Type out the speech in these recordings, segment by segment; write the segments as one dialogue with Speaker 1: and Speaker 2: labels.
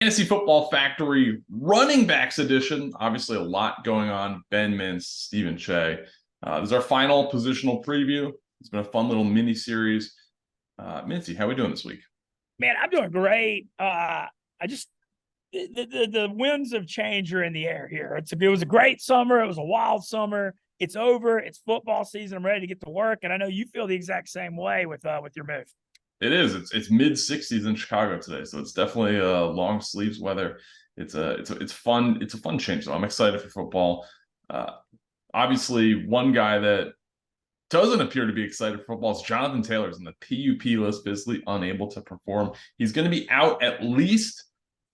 Speaker 1: Fantasy Football Factory running backs edition. Obviously, a lot going on. Ben Mintz, Stephen Shea. This is our final positional preview. It's been a fun little mini series. Mincy, how are we doing this week?
Speaker 2: Man, I'm doing great. I just the winds of change are in the air here. It was a great summer. It was a wild summer. It's over. It's football season. I'm ready to get to work, and I know you feel the exact same way with your move.
Speaker 1: It is. It's mid 60s in Chicago today, so it's definitely long sleeves weather. It's fun. It's a fun change. So I'm excited for football. Uh, Obviously, one guy that doesn't appear to be excited for football is Jonathan Taylor's on the PUP list, basically unable to perform. He's going to be out at least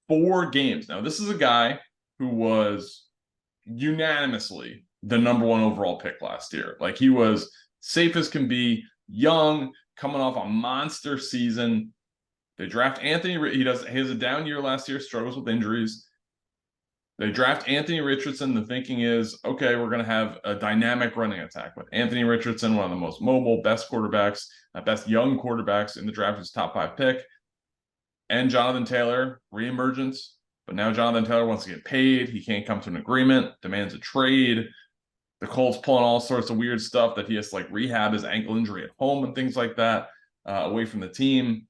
Speaker 1: 4 games. Now, this is a guy who was unanimously the number one overall pick last year. Like, he was safe as can be, young, coming off a monster season. They draft Anthony. He has a down year last year, struggles with injuries. They draft Anthony Richardson. The thinking is, okay, we're going to have a dynamic running attack with Anthony Richardson, one of the most mobile, best quarterbacks, best young quarterbacks in the draft, his top 5 pick. And Jonathan Taylor, reemergence. But now Jonathan Taylor wants to get paid. He can't come to an agreement, demands a trade. The Colts pulling all sorts of weird stuff that he has to like rehab his ankle injury at home and things like that, away from the team.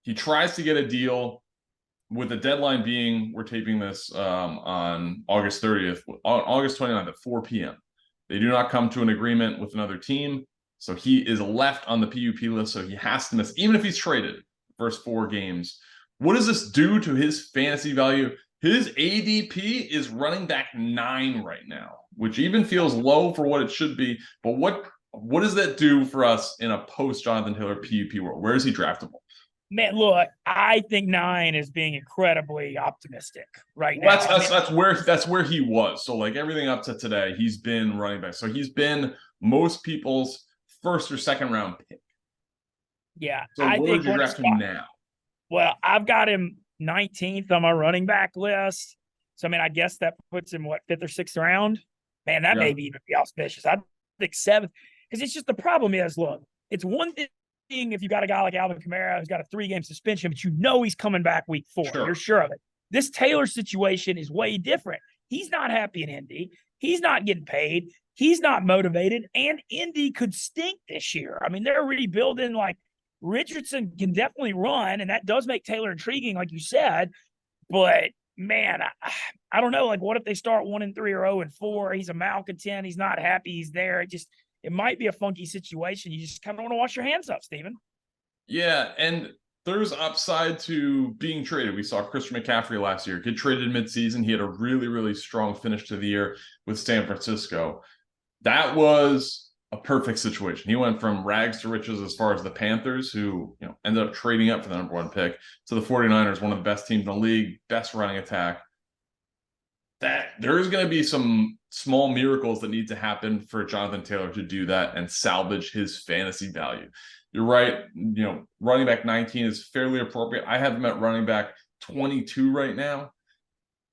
Speaker 1: He tries to get a deal, with the deadline being, we're taping this on August 30th, on August 29th at 4 p.m. They do not come to an agreement with another team, so he is left on the PUP list, so he has to miss, even if he's traded, the first 4 games. What does this do to his fantasy value? His ADP is running back 9 right now, which even feels low for what it should be. But what does that do for us in a post-Jonathan Taylor PUP world? Where is he draftable?
Speaker 2: Man, look, I think 9 is being incredibly optimistic right now.
Speaker 1: That's where he was. So like everything up to today, he's been running back. So he's been most people's first or second round pick.
Speaker 2: Yeah,
Speaker 1: So
Speaker 2: I
Speaker 1: where
Speaker 2: think
Speaker 1: would you draft him now?
Speaker 2: Well, I've got him 19th on my running back list. So I mean, I guess that puts him what, 5th or 6th round. Man, that may even be auspicious. I think 7th, because it's just the problem is, look, it's one thing if you got a guy like Alvin Kamara who's got a 3-game suspension, but you know he's coming back week 4. Sure. You're sure of it. This Taylor situation is way different. He's not happy in Indy. He's not getting paid. He's not motivated. And Indy could stink this year. I mean, they're rebuilding. Like, Richardson can definitely run, and that does make Taylor intriguing, like you said. But, man, I don't know. Like, what if they start 1-3 or 0-4? He's a malcontent. He's not happy. He's there. It might be a funky situation. You just kind of want to wash your hands up, Steven.
Speaker 1: Yeah, and there's upside to being traded. We saw Christian McCaffrey last year get traded midseason. He had a really, really strong finish to the year with San Francisco. That was a perfect situation. He went from rags to riches as far as the Panthers, who ended up trading up for the number 1 pick, to the 49ers, one of the best teams in the league, best running attack. That there's going to be some small miracles that need to happen for Jonathan Taylor to do that and salvage his fantasy value. You're right. Running back 19 is fairly appropriate. I have him at running back 22 right now.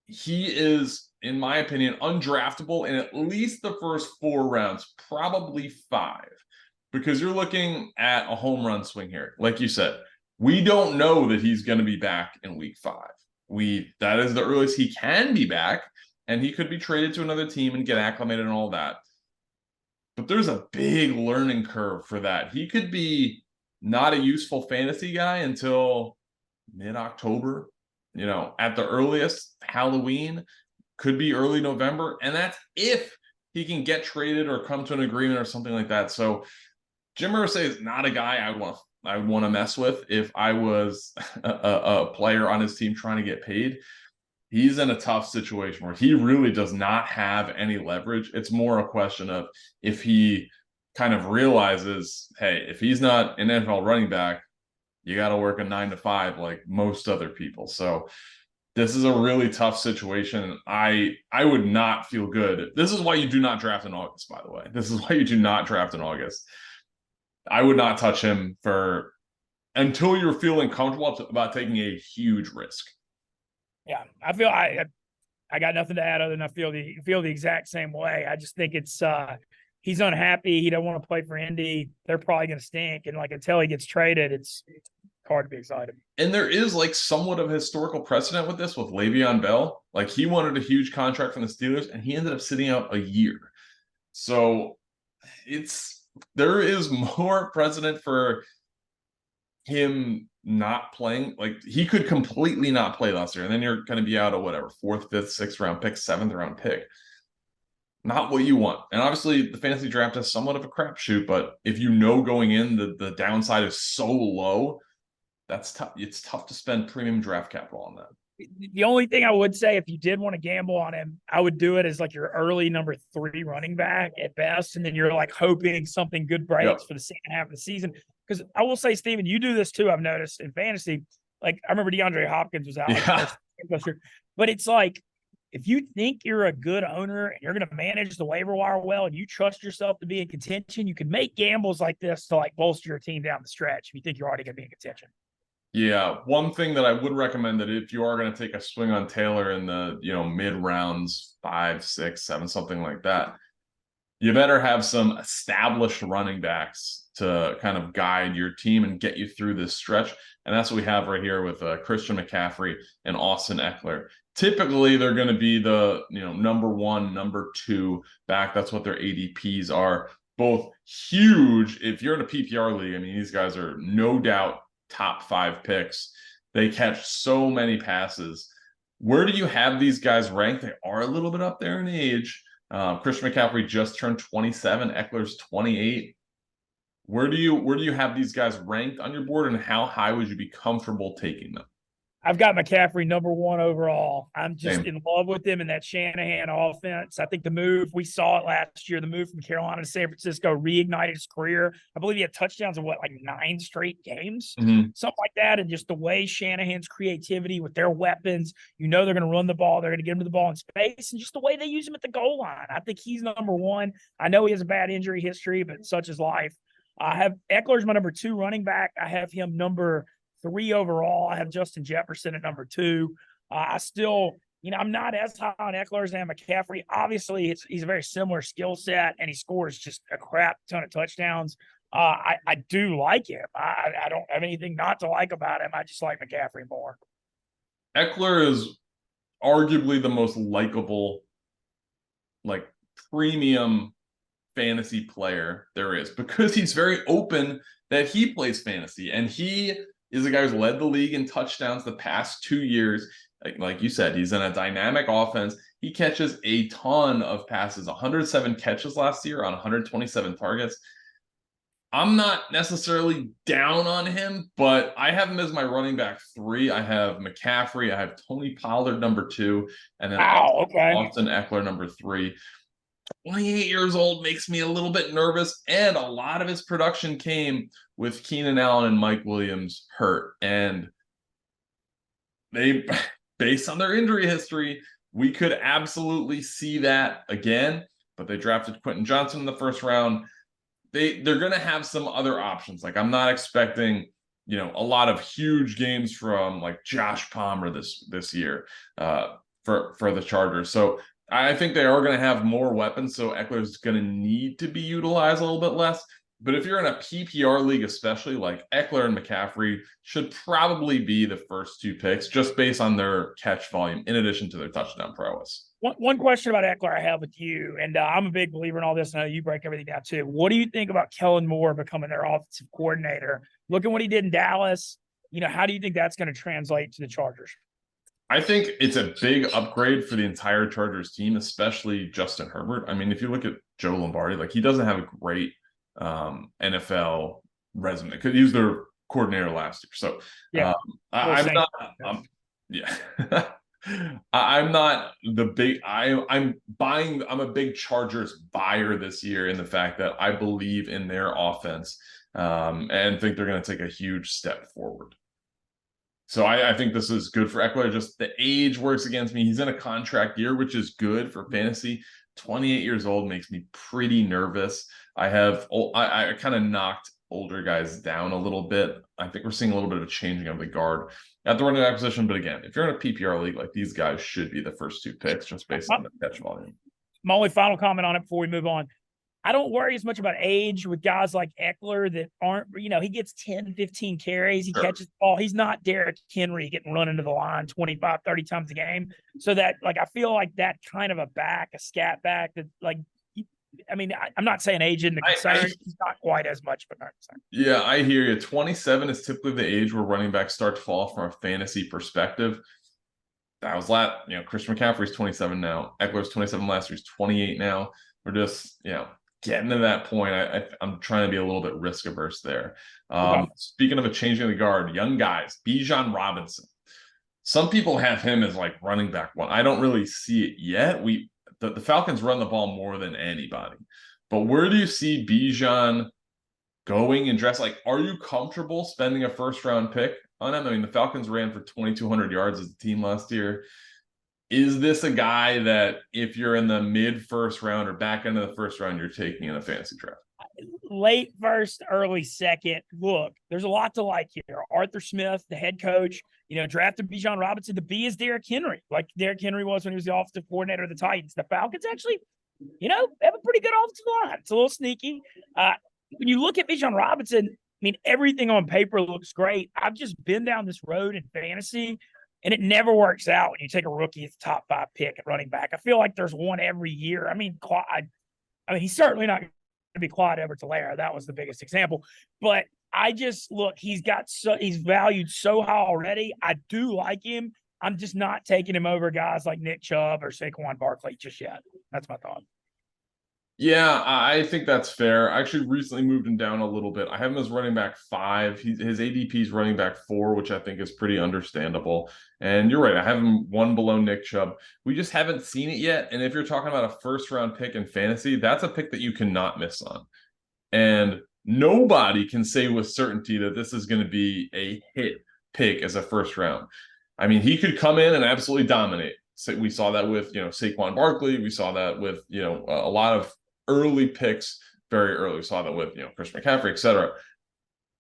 Speaker 1: He is, in my opinion, undraftable in at least the first 4 rounds, probably 5, because you're looking at a home run swing here. Like you said, we don't know that he's going to be back in week 5. That is the earliest he can be back, and he could be traded to another team and get acclimated and all that. But there's a big learning curve for that. He could be not a useful fantasy guy until mid-October, at the earliest, Halloween, could be early November, and that's if he can get traded or come to an agreement or something like that. So Jim Irsay is not a guy I would want to mess with if I was a player on his team trying to get paid. He's in a tough situation where he really does not have any leverage. It's more a question of if he kind of realizes, hey, if he's not an NFL running back, you got to work a 9 to 5 like most other people. So this is a really tough situation. I would not feel good. This is why you do not draft in August, by the way. This is why you do not draft in August. I would not touch him until you're feeling comfortable about taking a huge risk.
Speaker 2: Yeah, I got nothing to add other than I feel the exact same way. I just think it's he's unhappy. He don't want to play for Indy. They're probably going to stink, and like until he gets traded, hard to be excited.
Speaker 1: And there is like somewhat of a historical precedent with this with Le'Veon Bell. Like he wanted a huge contract from the Steelers and he ended up sitting out a year. So there is more precedent for him not playing. Like he could completely not play last year, and then you're going to be out of whatever 4th, 5th, 6th round pick, 7th round pick. Not what you want. And obviously the fantasy draft is somewhat of a crapshoot, but if you know going in the downside is so low, that's tough. It's tough to spend premium draft capital on that.
Speaker 2: The only thing I would say, if you did want to gamble on him, I would do it as like your early number 3 running back at best. And then you're like hoping something good breaks for the second half of the season. Because I will say, Steven, you do this too, I've noticed in fantasy. Like I remember DeAndre Hopkins was out last year. But it's like, if you think you're a good owner and you're going to manage the waiver wire well and you trust yourself to be in contention, you can make gambles like this to like bolster your team down the stretch if you think you're already going to be in contention.
Speaker 1: Yeah, one thing that I would recommend that if you are going to take a swing on Taylor in the mid rounds 5, 6, 7, something like that, you better have some established running backs to kind of guide your team and get you through this stretch. And that's what we have right here with Christian McCaffrey and Austin Eckler. Typically, they're going to be the number 1, number 2 back. That's what their ADPs are. Both huge. If you're in a PPR league, I mean, these guys are no doubt top 5 picks. They catch so many passes. Where do you have these guys ranked? They are a little bit up there in age. Christian McCaffrey just turned 27. Eckler's 28. Where do you have these guys ranked on your board, and how high would you be comfortable taking them?
Speaker 2: I've got McCaffrey number 1 overall. I'm just in love with him in that Shanahan offense. I think the move, we saw it last year, the move from Carolina to San Francisco reignited his career. I believe he had touchdowns in like 9 straight games, something like that. And just the way Shanahan's creativity with their weapons, they're going to run the ball. They're going to get him to the ball in space, and just the way they use him at the goal line. I think he's number 1. I know he has a bad injury history, but such is life. I have Eckler's my number 2 running back. I have him number 3 overall. I have Justin Jefferson at number 2. I still, I'm not as high on Eckler as I am McCaffrey. Obviously, he's a very similar skill set, and he scores just a crap ton of touchdowns. I do like him. I don't have anything not to like about him. I just like McCaffrey more.
Speaker 1: Eckler is arguably the most likable, like premium fantasy player there is, because he's very open that he plays fantasy, and he is a guy who's led the league in touchdowns the past 2 years. Like you said, he's in a dynamic offense. He catches a ton of passes, 107 catches last year on 127 targets. I'm not necessarily down on him, but I have him as my running back 3. I have McCaffrey. I have Tony Pollard number 2, and then Austin Eckler number 3. 28 years old makes me a little bit nervous, and a lot of his production came with Keenan Allen and Mike Williams hurt. And they, based on their injury history, we could absolutely see that again. But they drafted Quentin Johnson in the 1st round. They're going to have some other options. Like, I'm not expecting a lot of huge games from like Josh Palmer this year for the Chargers. So I think they are going to have more weapons, so Eckler's going to need to be utilized a little bit less. But if you're in a PPR league, especially, like Eckler and McCaffrey should probably be the first 2 picks, just based on their catch volume, in addition to their touchdown prowess.
Speaker 2: One question about Eckler I have with you, and I'm a big believer in all this, and I know you break everything down too. What do you think about Kellen Moore becoming their offensive coordinator? Look at what he did in Dallas. How do you think that's going to translate to the Chargers?
Speaker 1: I think it's a big upgrade for the entire Chargers team, especially Justin Herbert. I mean, if you look at Joe Lombardi, like, he doesn't have a great NFL resume, because he was their coordinator last year. So I'm not I'm not the big I'm a big Chargers buyer this year, in the fact that I believe in their offense and think they're going to take a huge step forward. So I think this is good for Eckler. Just the age works against me. He's in a contract year, which is good for fantasy. 28 years old makes me pretty nervous. I kind of knocked older guys down a little bit. I think we're seeing a little bit of a changing of the guard at the running back position. But again, if you're in a PPR league, like, these guys should be the first 2 picks, just based on the catch volume.
Speaker 2: My only final comment on it before we move on. I don't worry as much about age with guys like Eckler that aren't, he gets 10, 15 carries. He catches the ball. He's not Derrick Henry getting run into the line 25, 30 times a game. So that, like, I feel like that kind of a scat back that, like, I'm not saying age isn't a concern. He's not quite as much of a concern.
Speaker 1: Yeah, I hear you. 27 is typically the age where running backs start to fall from a fantasy perspective. That was Christian McCaffrey's 27 now. Eckler's 27 last year. He's 28 now. We're just, getting to that point. I'm trying to be a little bit risk averse there. Speaking of a changing of the guard, young guys, Bijan Robinson. Some people have him as like running back one. I don't really see it yet. The Falcons run the ball more than anybody. But where do you see Bijan going and dress? Like, are you comfortable spending a first round pick on him? I mean, the Falcons ran for 2,200 yards as a team last year. Is this a guy that if you're in the mid first round or back end of the first round, you're taking in a fantasy draft?
Speaker 2: Late first, early second. Look, there's a lot to like here. Arthur Smith, the head coach, drafted Bijan Robinson. The B is Derrick Henry, like Derrick Henry was when he was the offensive coordinator of the Titans. The Falcons actually, have a pretty good offensive line. It's a little sneaky. When you look at Bijan Robinson, I mean, everything on paper looks great. I've just been down this road in fantasy, and it never works out when you take a rookie as the top 5 pick at running back. I feel like there's one every year. I mean, he's certainly not going to be Clyde Edwards-Helaire. That was the biggest example. But I just look, he's valued so high already. I do like him. I'm just not taking him over guys like Nick Chubb or Saquon Barkley just yet. That's my thought.
Speaker 1: Yeah, I think that's fair. I actually recently moved him down a little bit. I have him as running back 5. His ADP is running back 4, which I think is pretty understandable. And you're right, I have him 1 below Nick Chubb. We just haven't seen it yet. And if you're talking about a first round pick in fantasy, that's a pick that you cannot miss on. And nobody can say with certainty that this is going to be a hit pick as a first round. I mean, he could come in and absolutely dominate. So we saw that with, Saquon Barkley. We saw that with, a lot of early picks very early. We saw that with, Christian McCaffrey, etc.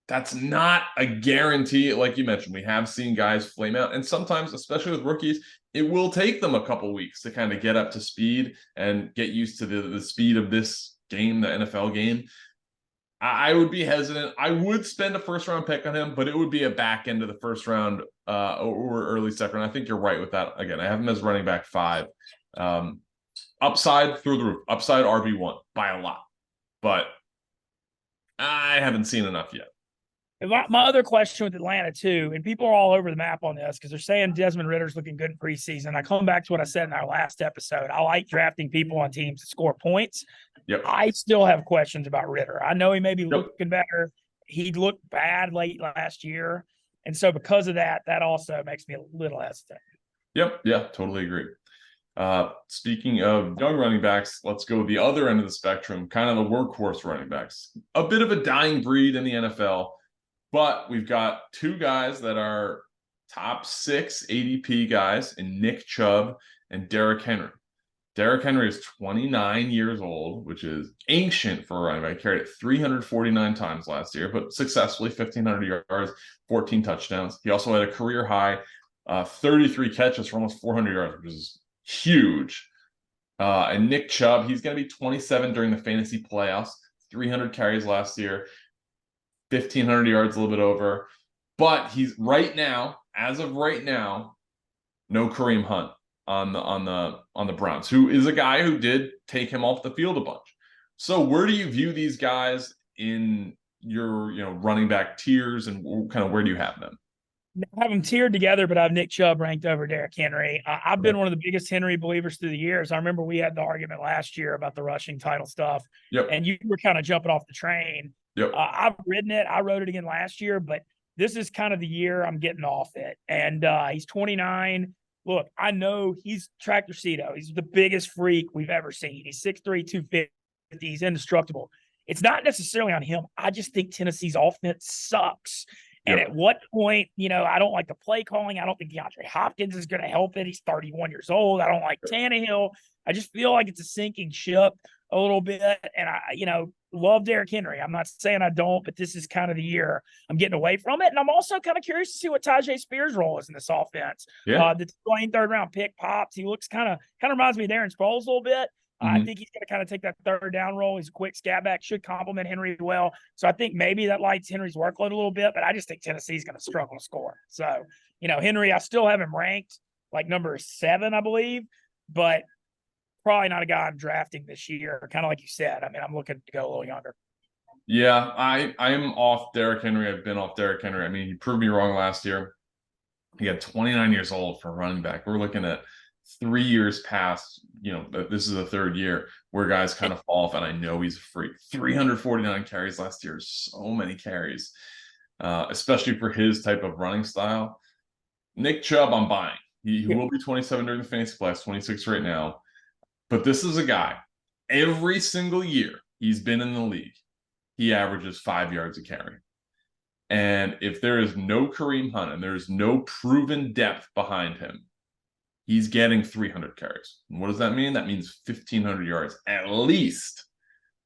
Speaker 1: That's not a guarantee. Like you mentioned, we have seen guys flame out. And sometimes, especially with rookies, it will take them a couple weeks to kind of get up to speed and get used to the speed of this game, the NFL game. I would be hesitant. I would spend a first round pick on him, but it would be a back end of the first round or early second. I think you're right with that. Again, I have him as running back 5. Upside through the roof, upside RB1 by a lot, but I haven't seen enough yet.
Speaker 2: My other question with Atlanta too, and people are all over the map on this because they're saying Desmond Ritter's looking good in preseason. I come back to what I said in our last episode. I like drafting people on teams that score points.
Speaker 1: Yep.
Speaker 2: I still have questions about Ritter. I know he may be looking better. He looked bad late last year. And so because of that, that also makes me a little hesitant.
Speaker 1: Yep. Yeah, totally agree. Speaking of young running backs, let's go the other end of the spectrum, kind of the workhorse running backs. A bit of a dying breed in the NFL, but we've got 2 guys that are top 6 ADP guys in Nick Chubb and Derrick Henry. Derrick Henry is 29 years old, which is ancient for a running back. He carried it 349 times last year, but successfully 1,500 yards, 14 touchdowns. He also had a career high 33 catches for almost 400 yards, which is huge. And Nick Chubb, he's going to be 27 during the fantasy playoffs, 300 carries last year, 1,500 yards, a little bit over. But he's as of right now, no Kareem Hunt on the Browns, who is a guy who did take him off the field a bunch. So where do you view these guys in your running back tiers, and kind of where do you have them?
Speaker 2: I have them tiered together, but I have Nick Chubb ranked over Derrick Henry. I've been one of the biggest Henry believers through the years. I remember we had the argument last year about the rushing title stuff, and you were kind of jumping off the train. I've ridden it. I rode it again last year, but this is kind of the year I'm getting off it. And he's 29. Look, I know he's Tractor Cedo. He's the biggest freak we've ever seen. He's 6'3", 250. He's indestructible. It's not necessarily on him. I just think Tennessee's offense sucks. And at what point, I don't like the play calling. I don't think DeAndre Hopkins is going to help it. He's 31 years old. I don't like Tannehill. I just feel like it's a sinking ship a little bit. And I love Derrick Henry. I'm not saying I don't, but this is kind of the year I'm getting away from it. And I'm also kind of curious to see what Tajay Spears' role is in this offense. The Tulane 3rd round pick pops. He looks kind of reminds me of Darren Sproles a little bit. I think he's going to kind of take that third down role. He's a quick scat back, should complement Henry well. So I think maybe that lights Henry's workload a little bit, but I just think Tennessee's going to struggle to score. So, Henry, I still have him ranked like number 7, I believe, but probably not a guy I'm drafting this year. Kind of like you said. I mean, I'm looking to go a little younger.
Speaker 1: Yeah, I'm off Derrick Henry. I've been off Derrick Henry. I mean, he proved me wrong last year. He got 29 years old for a running back. We're looking at 3 years past, this is the third year where guys kind of fall off, and I know he's a freak. 349 carries last year, so many carries, especially for his type of running style. Nick Chubb, I'm buying. He will be 27 during the fantasy class, 26 right now. But this is a guy, every single year he's been in the league, he averages 5 yards a carry. And if there is no Kareem Hunt and there's no proven depth behind him, he's getting 300 carries. And what does that mean? That means 1,500 yards at least.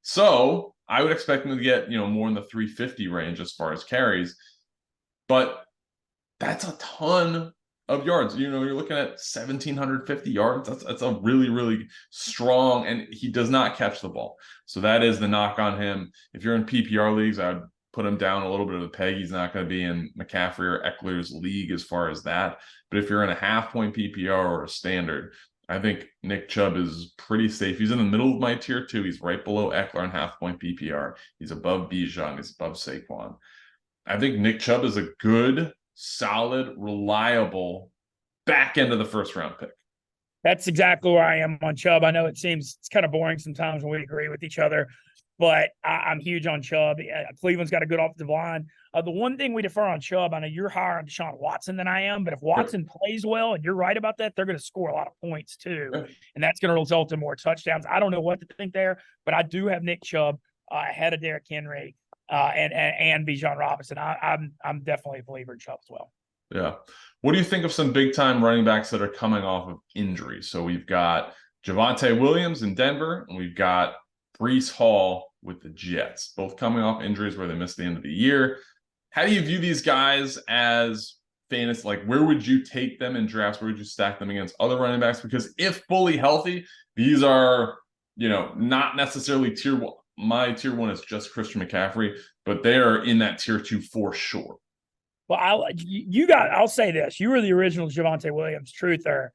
Speaker 1: So I would expect him to get, more in the 350 range as far as carries. But that's a ton of yards. You're looking at 1,750 yards. That's a really, really strong, and he does not catch the ball. So that is the knock on him. If you're in PPR leagues, I would put him down a little bit of a peg. He's not going to be in McCaffrey or Eckler's league as far as that. But if you're in a half-point PPR or a standard, I think Nick Chubb is pretty safe. He's in the middle of my tier 2. He's right below Eckler on half-point PPR. He's above Bijan. He's above Saquon. I think Nick Chubb is a good, solid, reliable back end of the first round pick.
Speaker 2: That's exactly where I am on Chubb. I know it's kind of boring sometimes when we agree with each other, but I'm huge on Chubb. Cleveland's got a good offensive line. The one thing we defer on Chubb, I know you're higher on Deshaun Watson than I am, but if Watson plays well, and you're right about that, they're going to score a lot of points too, and that's going to result in more touchdowns. I don't know what to think there, but I do have Nick Chubb ahead of Derrick Henry and Bijan Robinson. I'm definitely a believer in Chubb as well.
Speaker 1: Yeah. What do you think of some big-time running backs that are coming off of injury? So we've got Javonte Williams in Denver, and we've got Breece Hall with the Jets, both coming off injuries where they missed the end of the year. How do you view these guys as fantasy? Like, where would you take them in drafts? Where would you stack them against other running backs? Because if fully healthy, these are, not necessarily tier 1. My tier 1 is just Christian McCaffrey, but they are in that tier 2 for sure.
Speaker 2: Well, I'll say this. You were the original Javonte Williams truther,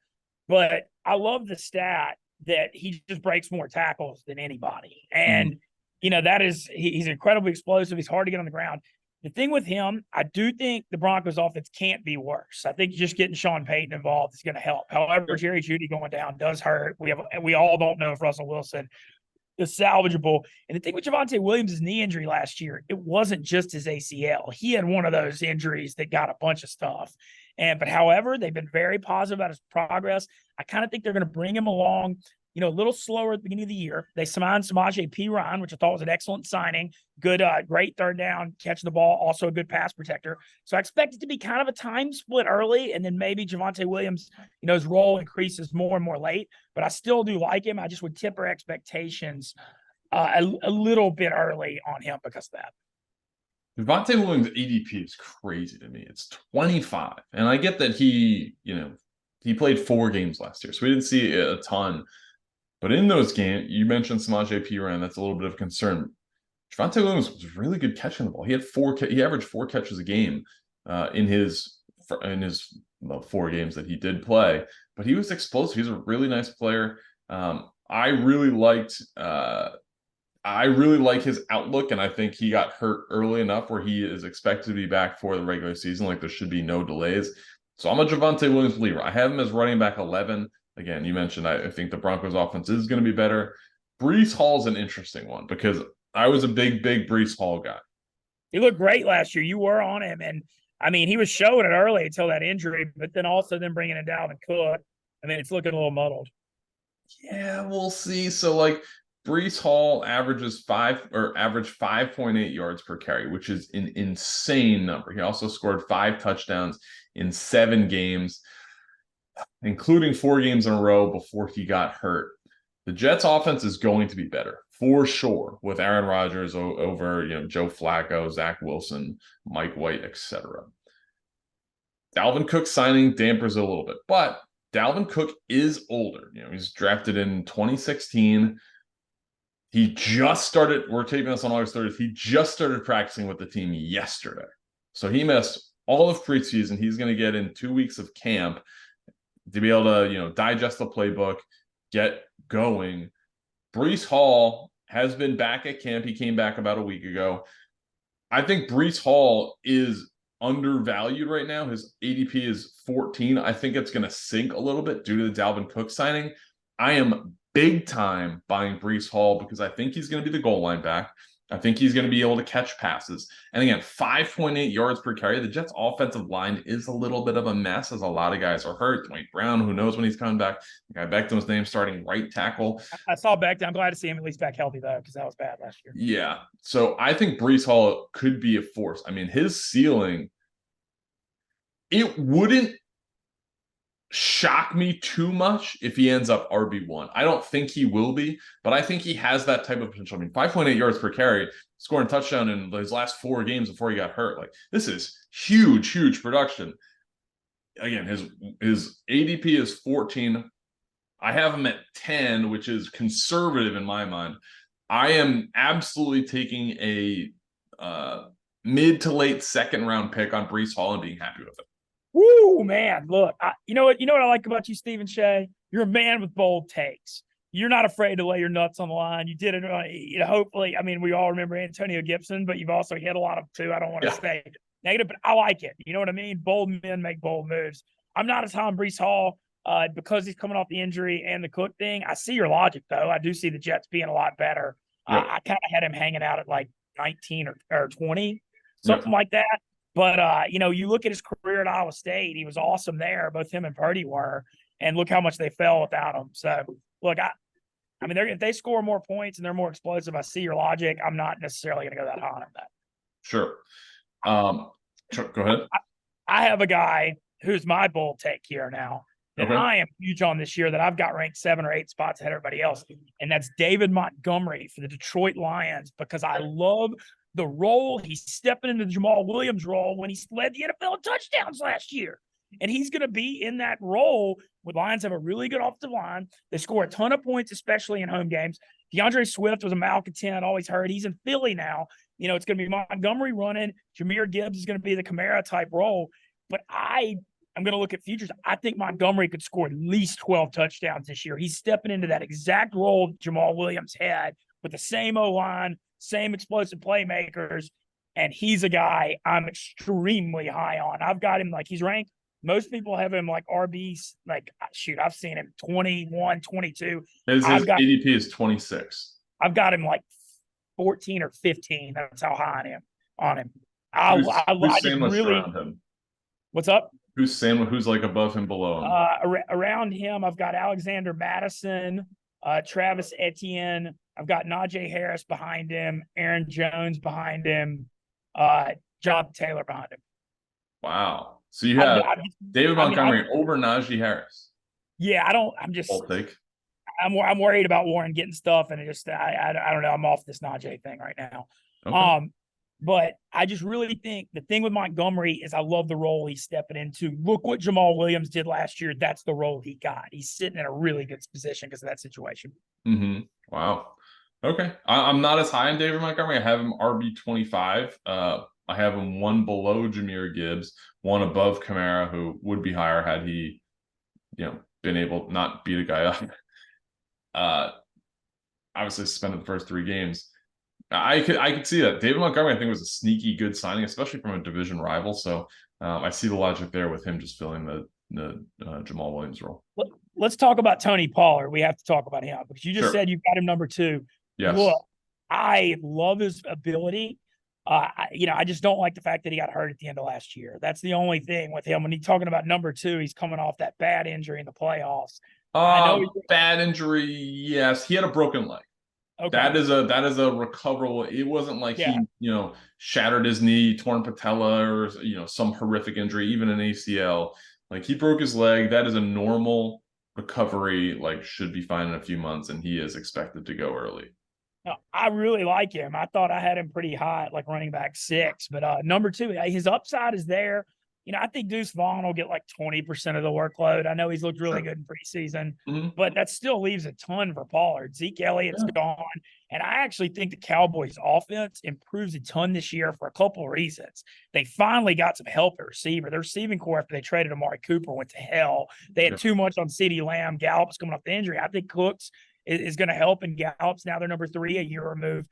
Speaker 2: but I love the stat that he just breaks more tackles than anybody. And, he's incredibly explosive. He's hard to get on the ground. The thing with him, I do think the Broncos offense can't be worse. I think just getting Sean Payton involved is going to help. However, Jerry Jeudy going down does hurt. We all don't know if Russell Wilson is salvageable. And the thing with Javonte Williams' knee injury last year, it wasn't just his ACL. He had one of those injuries that got a bunch of stuff. But however, they've been very positive about his progress. I kind of think they're going to bring him along, a little slower at the beginning of the year. They signed Samaje Perine, which I thought was an excellent signing. Good, great third down, catching the ball, also a good pass protector. So I expect it to be kind of a time split early, and then maybe Javonte Williams, his role increases more and more late. But I still do like him. I just would temper expectations a little bit early on him because of that.
Speaker 1: Javonte Williams' ADP is crazy to me. It's 25. And I get that he played 4 games last year, so we didn't see a ton. But in those games, you mentioned Samaje Perine. That's a little bit of concern. Javonte Williams was really good catching the ball. He averaged 4 catches a game in his 4 games that he did play. But he was explosive. He's a really nice player. I really like his outlook, and I think he got hurt early enough where he is expected to be back for the regular season. Like, there should be no delays. So I'm a Javonte Williams believer. I have him as running back 11. Again, you mentioned I think the Broncos offense is going to be better. Breece Hall's an interesting one because I was a big Breece Hall guy.
Speaker 2: He looked great last year. You were on him. And, he was showing it early until that injury, but then bringing in Dalvin Cook. It's looking a little muddled.
Speaker 1: Yeah, we'll see. So, Breece Hall averaged 5.8 yards per carry, which is an insane number. He also scored 5 touchdowns in 7 games, including 4 games in a row before he got hurt. The Jets offense is going to be better for sure with Aaron Rodgers over, Joe Flacco, Zach Wilson, Mike White, etc. Dalvin Cook signing dampers it a little bit, but Dalvin Cook is older. He's drafted in 2016. He just started, we're taping this on August 30th. He just started practicing with the team yesterday. So he missed all of preseason. He's going to get in 2 weeks of camp to be able to, digest the playbook, get going. Breece Hall has been back at camp. He came back about a week ago. I think Breece Hall is undervalued right now. His ADP is 14. I think it's going to sink a little bit due to the Dalvin Cook signing. I am big time buying Breece Hall because I think he's going to be the goal line back. I think he's going to be able to catch passes. And again, 5.8 yards per carry. The Jets' offensive line is a little bit of a mess as a lot of guys are hurt. Dwight Brown, who knows when he's coming back. The guy Beckton's name starting right tackle.
Speaker 2: I saw Beckton. I'm glad to see him at least back healthy, though, because that was bad last year.
Speaker 1: Yeah. So I think Breece Hall could be a force. I mean, his ceiling, it wouldn't shock me too much if he ends up RB1. I don't think he will be, but I think he has that type of potential. I mean, 5.8 yards per carry, scoring a touchdown in his last 4 games before he got hurt. Like, this is huge production. Again, his ADP is 14. I have him at 10, which is conservative in my mind. I am absolutely taking a mid to late second round pick on Breece Hall and being happy with it.
Speaker 2: Woo, man. Look, you know what I like about you, Stephen Shea? You're a man with bold takes. You're not afraid to lay your nuts on the line. You did it, hopefully. I mean, we all remember Antonio Gibson, but you've also hit a lot of them too. I don't want to stay negative, but I like it. You know what I mean? Bold men make bold moves. I'm not as high on Breece Hall because he's coming off the injury and the Cook thing. I see your logic, though. I do see the Jets being a lot better. I kind of had him hanging out at like 19 or 20, something like that. But, you look at his career at Iowa State, he was awesome there. Both him and Purdy were. And look how much they fell without him. So, look, I mean, if they score more points and they're more explosive, I see your logic. I'm not necessarily going to go that high on that.
Speaker 1: Sure. Go ahead.
Speaker 2: I have a guy who's my bold take here now that I am huge on this year that I've got ranked 7 or 8 spots ahead of everybody else. And that's David Montgomery for the Detroit Lions, because I love the role he's stepping into the Jamal Williams role when he led the NFL in touchdowns last year. And he's going to be in that role. With Lions have a really good offensive line. They score a ton of points, especially in home games. DeAndre Swift was a malcontent, always hurt. He's in Philly now. It's going to be Montgomery running. Jahmyr Gibbs is going to be the Kamara type role. But I'm going to look at futures. I think Montgomery could score at least 12 touchdowns this year. He's stepping into that exact role Jamal Williams had with the same O-line, same explosive playmakers, and he's a guy I'm extremely high on. I've got him he's ranked. Most people have him like RBs. I've seen him 21, 22.
Speaker 1: His ADP is 26.
Speaker 2: I've got him like 14 or 15. That's how high I am on him.
Speaker 1: Who's sandwiched around him?
Speaker 2: What's up?
Speaker 1: Who's like above him, below him?
Speaker 2: Around him, I've got Alexander Madison, Travis Etienne. I've got Najee Harris behind him, Aaron Jones behind him, Jonathan Taylor behind him.
Speaker 1: Wow. So you have David Montgomery over Najee Harris.
Speaker 2: Yeah, I'm worried about Warren getting stuff, and I don't know. I'm off this Najee thing right now. Okay. But I just really think the thing with Montgomery is I love the role he's stepping into. Look what Jamal Williams did last year. That's the role he got. He's sitting in a really good position because of that situation.
Speaker 1: Mm-hmm. Wow. Okay. I'm not as high on David Montgomery. I have him RB25. I have him 1 below Jahmyr Gibbs, 1 above Kamara, who would be higher had he, been able to not beat a guy up. Obviously suspended the first 3 games. I could see that. David Montgomery, I think, was a sneaky good signing, especially from a division rival. So I see the logic there with him just filling the Jamal Williams role.
Speaker 2: Let's talk about Tony Pollard. We have to talk about him because you just said you've got him number 2.
Speaker 1: Yes.
Speaker 2: Look, I love his ability. I just don't like the fact that he got hurt at the end of last year. That's the only thing with him. When he's talking about number 2, he's coming off that bad injury in the playoffs.
Speaker 1: Bad injury. Yes, he had a broken leg. Okay. That is a recoverable. It wasn't like he, shattered his knee, torn patella, or some horrific injury, even an ACL. Like, he broke his leg. That is a normal recovery. Should be fine in a few months, and he is expected to go early.
Speaker 2: No, I really like him. I thought I had him pretty high at running back 6, but number 2, his upside is there. I think Deuce Vaughn will get like 20% of the workload. I know he's looked really
Speaker 1: Sure.
Speaker 2: good in preseason,
Speaker 1: Mm-hmm.
Speaker 2: but that still leaves a ton for Pollard. Zeke Elliott's gone. And I actually think the Cowboys offense improves a ton this year for a couple of reasons. They finally got some help at receiver. Their receiving core, after they traded Amari Cooper, went to hell. They had too much on CeeDee Lamb. Gallup's coming off the injury. I think Cooks is going to help, and Gallup's now their number 3, a year removed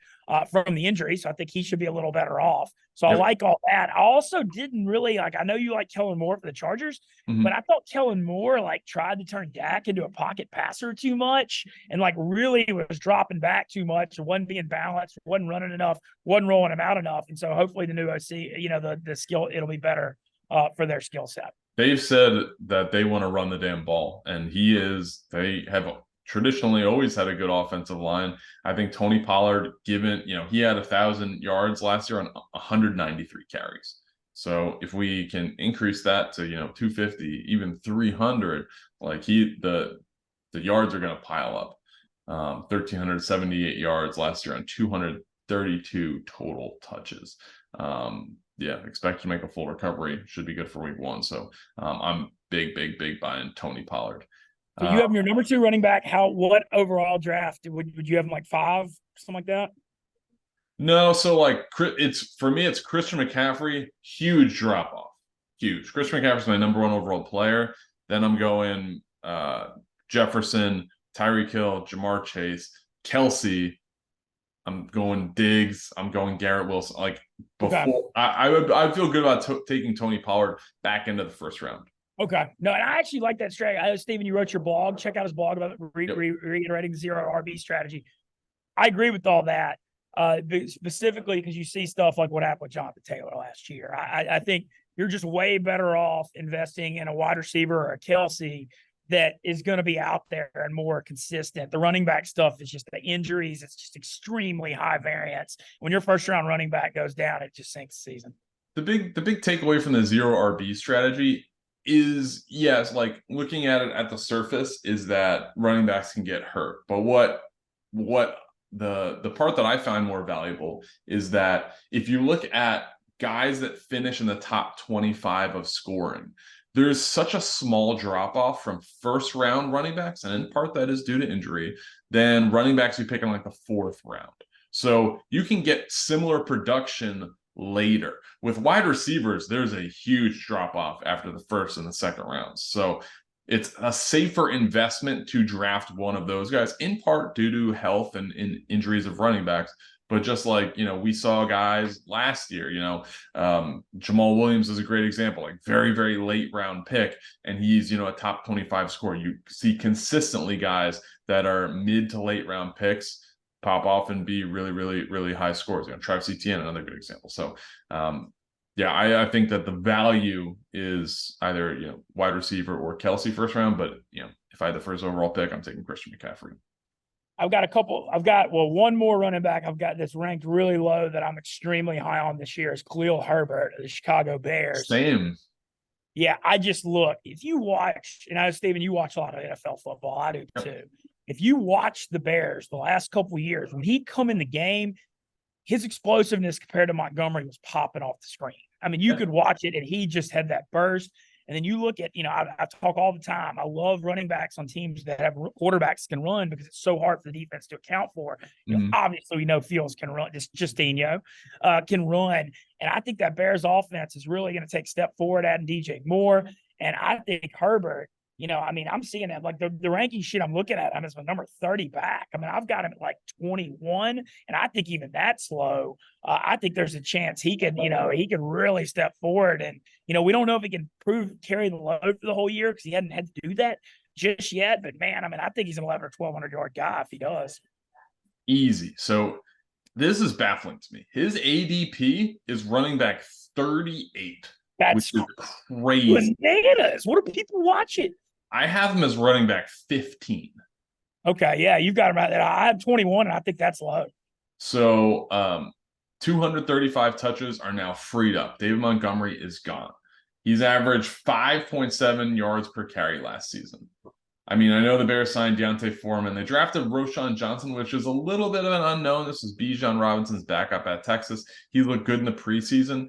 Speaker 2: from the injury. So I think he should be a little better off. So I like all that. I also didn't really like, I know you like Kellen Moore for the Chargers, but I thought Kellen Moore like tried to turn Dak into a pocket passer too much and like really was dropping back too much, wasn't being balanced, wasn't running enough, wasn't rolling him out enough. And so hopefully the new OC, the skill, it'll be better for their skill set.
Speaker 1: They've said that they want to run the damn ball, and they have traditionally always had a good offensive line. I think Tony Pollard, given, he had 1,000 yards last year on 193 carries. So if we can increase that to, 250, even 300, like the yards are going to pile up. 1,378 yards last year on 232 total touches. Expect to make a full recovery. Should be good for week 1. So I'm big buying Tony Pollard.
Speaker 2: So you have your number 2 running back. What overall draft would you have him, like 5, something like that?
Speaker 1: No, so like it's Christian McCaffrey, huge drop off, huge. Christian McCaffrey's my number 1 overall player. Then I'm going Jefferson, Tyreek Hill, Jamar Chase, Kelsey. I'm going Diggs. I'm going Garrett Wilson. Like before, okay. I'd feel good about taking Tony Pollard back into the first round.
Speaker 2: Okay. No, and I actually like that strategy. I know, Steven, you wrote your blog. Check out his blog about reiterating the zero RB strategy. I agree with all that, specifically because you see stuff like what happened with Jonathan Taylor last year. I think you're just way better off investing in a wide receiver or a Kelsey that is going to be out there and more consistent. The running back stuff is just the injuries. It's just extremely high variance. When your first round running back goes down, it just sinks the season.
Speaker 1: The big takeaway from the zero RB strategy is, yes, like looking at it at the surface, is that running backs can get hurt. But what the part that I find more valuable is that if you look at guys that finish in the top 25 of scoring, there's such a small drop off from first round running backs, and in part that is due to injury, than running backs you pick in like the 4th round. So you can get similar production later. With wide receivers, there's a huge drop off after the 1st and the 2nd rounds. So it's a safer investment to draft one of those guys, in part due to health and injuries of running backs. But just like, we saw guys last year, Jamal Williams is a great example, like very, very late round pick. And he's, a top 25 scorer. You see consistently guys that are mid to late round picks pop off and be really, really, really high scores. Travis Etienne, another good example. So, I think that the value is either, wide receiver or Kelsey first round. But, if I had the first overall pick, I'm taking Christian McCaffrey.
Speaker 2: I've got one more running back I've got that's ranked really low that I'm extremely high on this year is Khalil Herbert of the Chicago Bears.
Speaker 1: Same.
Speaker 2: Yeah, I just look. If you watch, and I know, Steven, you watch a lot of NFL football. I do too. If you watch the Bears the last couple of years, when he'd come in the game, his explosiveness compared to Montgomery was popping off the screen. I mean, you could watch it, and he just had that burst. And then you look at, I talk all the time. I love running backs on teams that have quarterbacks can run because it's so hard for the defense to account for. Obviously, we know Fields can run, Justinho can run. And I think that Bears offense is really going to take a step forward, adding DJ Moore. And I think Herbert, I'm seeing that, like the ranking sheet I'm looking at, I'm as my number 30 back. I mean, I've got him at like 21, and I think even that's low. I think there's a chance he can really step forward. And, we don't know if he can carry the load for the whole year because he hadn't had to do that just yet. But man, I think he's an 11 or 1,200 yard guy if he does.
Speaker 1: Easy. So this is baffling to me. His ADP is running back 38.
Speaker 2: That's
Speaker 1: which is crazy.
Speaker 2: Bananas. What are people watching?
Speaker 1: I have him as running back 15.
Speaker 2: Okay, yeah, you've got him right there. I have 21, and I think that's low.
Speaker 1: So 235 touches are now freed up. David Montgomery is gone. He's averaged 5.7 yards per carry last season. I mean, I know the Bears signed Deontay Foreman. They drafted Roschon Johnson, which is a little bit of an unknown. This was Bijan Robinson's backup at Texas. He looked good in the preseason.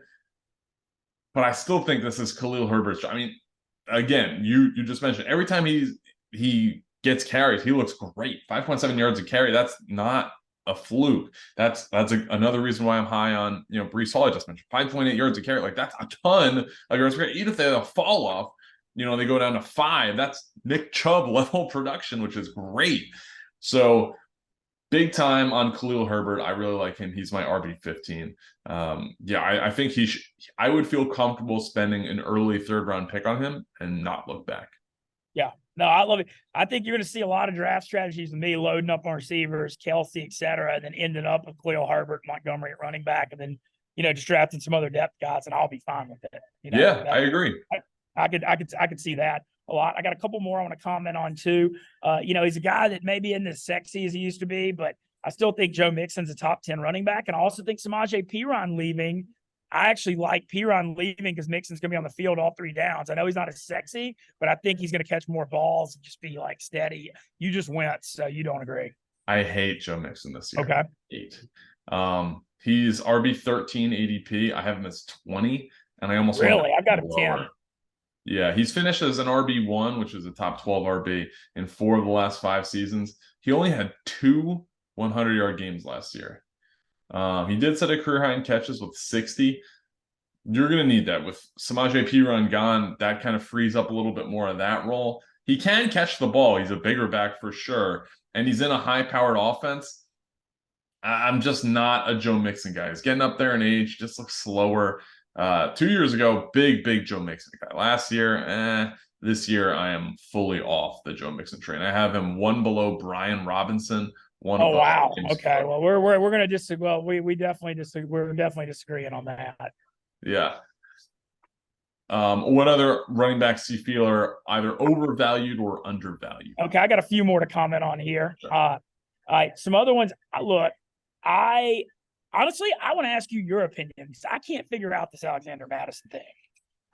Speaker 1: but I still think this is Khalil Herbert's. I mean, again, you just mentioned every time he gets carries, he looks great. 5.7 yards a carry. That's not a fluke. That's another reason why I'm high on Breece Hall. I just mentioned 5.8 yards a carry. Like that's a ton of yards. Even if they have a fall off, they go down to 5. That's Nick Chubb level production, which is great. So big time on Khalil Herbert. I really like him. He's my RB15. I think I would feel comfortable spending an early 3rd round pick on him and not look back.
Speaker 2: Yeah. No, I love it. I think you're going to see a lot of draft strategies with me loading up on receivers, Kelsey, et cetera, and then ending up with Khalil Herbert, Montgomery at running back, and then, just drafting some other depth guys, and I'll be fine with it.
Speaker 1: I agree.
Speaker 2: I could see that a lot. I got a couple more I want to comment on too. He's a guy that maybe isn't as sexy as he used to be, but I still think Joe Mixon's a top 10 running back. And I also think Samaje Perine leaving. I actually like Perine leaving because Mixon's going to be on the field all 3 downs. I know he's not as sexy, but I think he's going to catch more balls and just be like steady. You just went, so you don't agree.
Speaker 1: I hate Joe Mixon this year.
Speaker 2: Okay.
Speaker 1: 8. He's RB13 ADP. I have him as 20, and I almost
Speaker 2: I've got him 10.
Speaker 1: Yeah, he's finished as an RB1, which is a top 12 RB in 4 of the last 5 seasons. He only had 2 100-yard games last year. He did set a career high in catches with 60. You're going to need that. With Samaje Perine gone, that kind of frees up a little bit more of that role. He can catch the ball. He's a bigger back for sure, and he's in a high-powered offense. I'm just not a Joe Mixon guy. He's getting up there in age, just looks slower. 2 years ago, big Joe Mixon guy. Last year, this year I am fully off the Joe Mixon train. I have him 1 below Bijan Robinson.
Speaker 2: Oh wow! Okay, well we're gonna disagree. Well, we definitely disagree. We're definitely disagreeing on that.
Speaker 1: Yeah. What other running backs do you feel are either overvalued or undervalued?
Speaker 2: Okay, I got a few more to comment on here. Sure. All right, some other ones. Look, honestly, I want to ask you your opinion because I can't figure out this Alexander Mattison thing.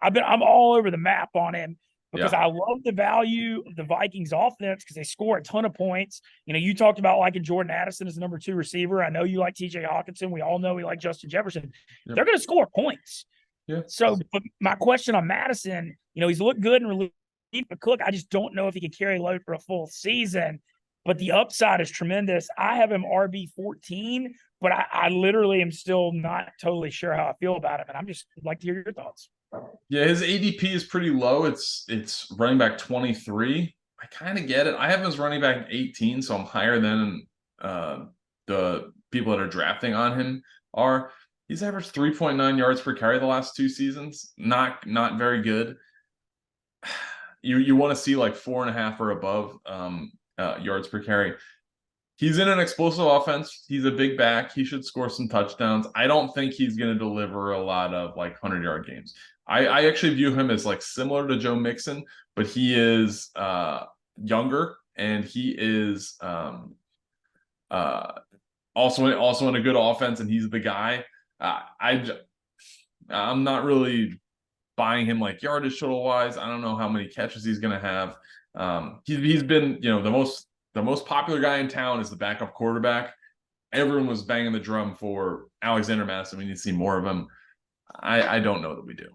Speaker 2: I'm all over the map on him because I love the value of the Vikings offense because they score a ton of points. You talked about liking Jordan Addison as the number 2 receiver. I know you like TJ Hawkinson. We all know we like Justin Jefferson. Yep. They're going to score points. Yeah. So, but my question on Mattison, he's looked good in relief, but Cook, I just don't know if he can carry load for a full season. But the upside is tremendous. I have him RB14, but I literally am still not totally sure how I feel about him. And I'm just like to hear your thoughts.
Speaker 1: Yeah, his ADP is pretty low. It's running back 23. I kind of get it. I have him as running back 18, so I'm higher than the people that are drafting on him are. He's averaged 3.9 yards per carry the last 2 seasons. Not very good. You want to see like 4.5 or above yards per carry. He's in an explosive offense. He's a big back. He should score some touchdowns. I don't think he's going to deliver a lot of like 100-yard games. I actually view him as like similar to Joe Mixon, but he is younger and he is also in a good offense, and he's the guy. I'm not really buying him like yardage total wise. I don't know how many catches he's going to have. He's been the most popular guy in town is the backup quarterback. Everyone was banging the drum for Alexander Mattison. We need to see more of him. I don't know that we do.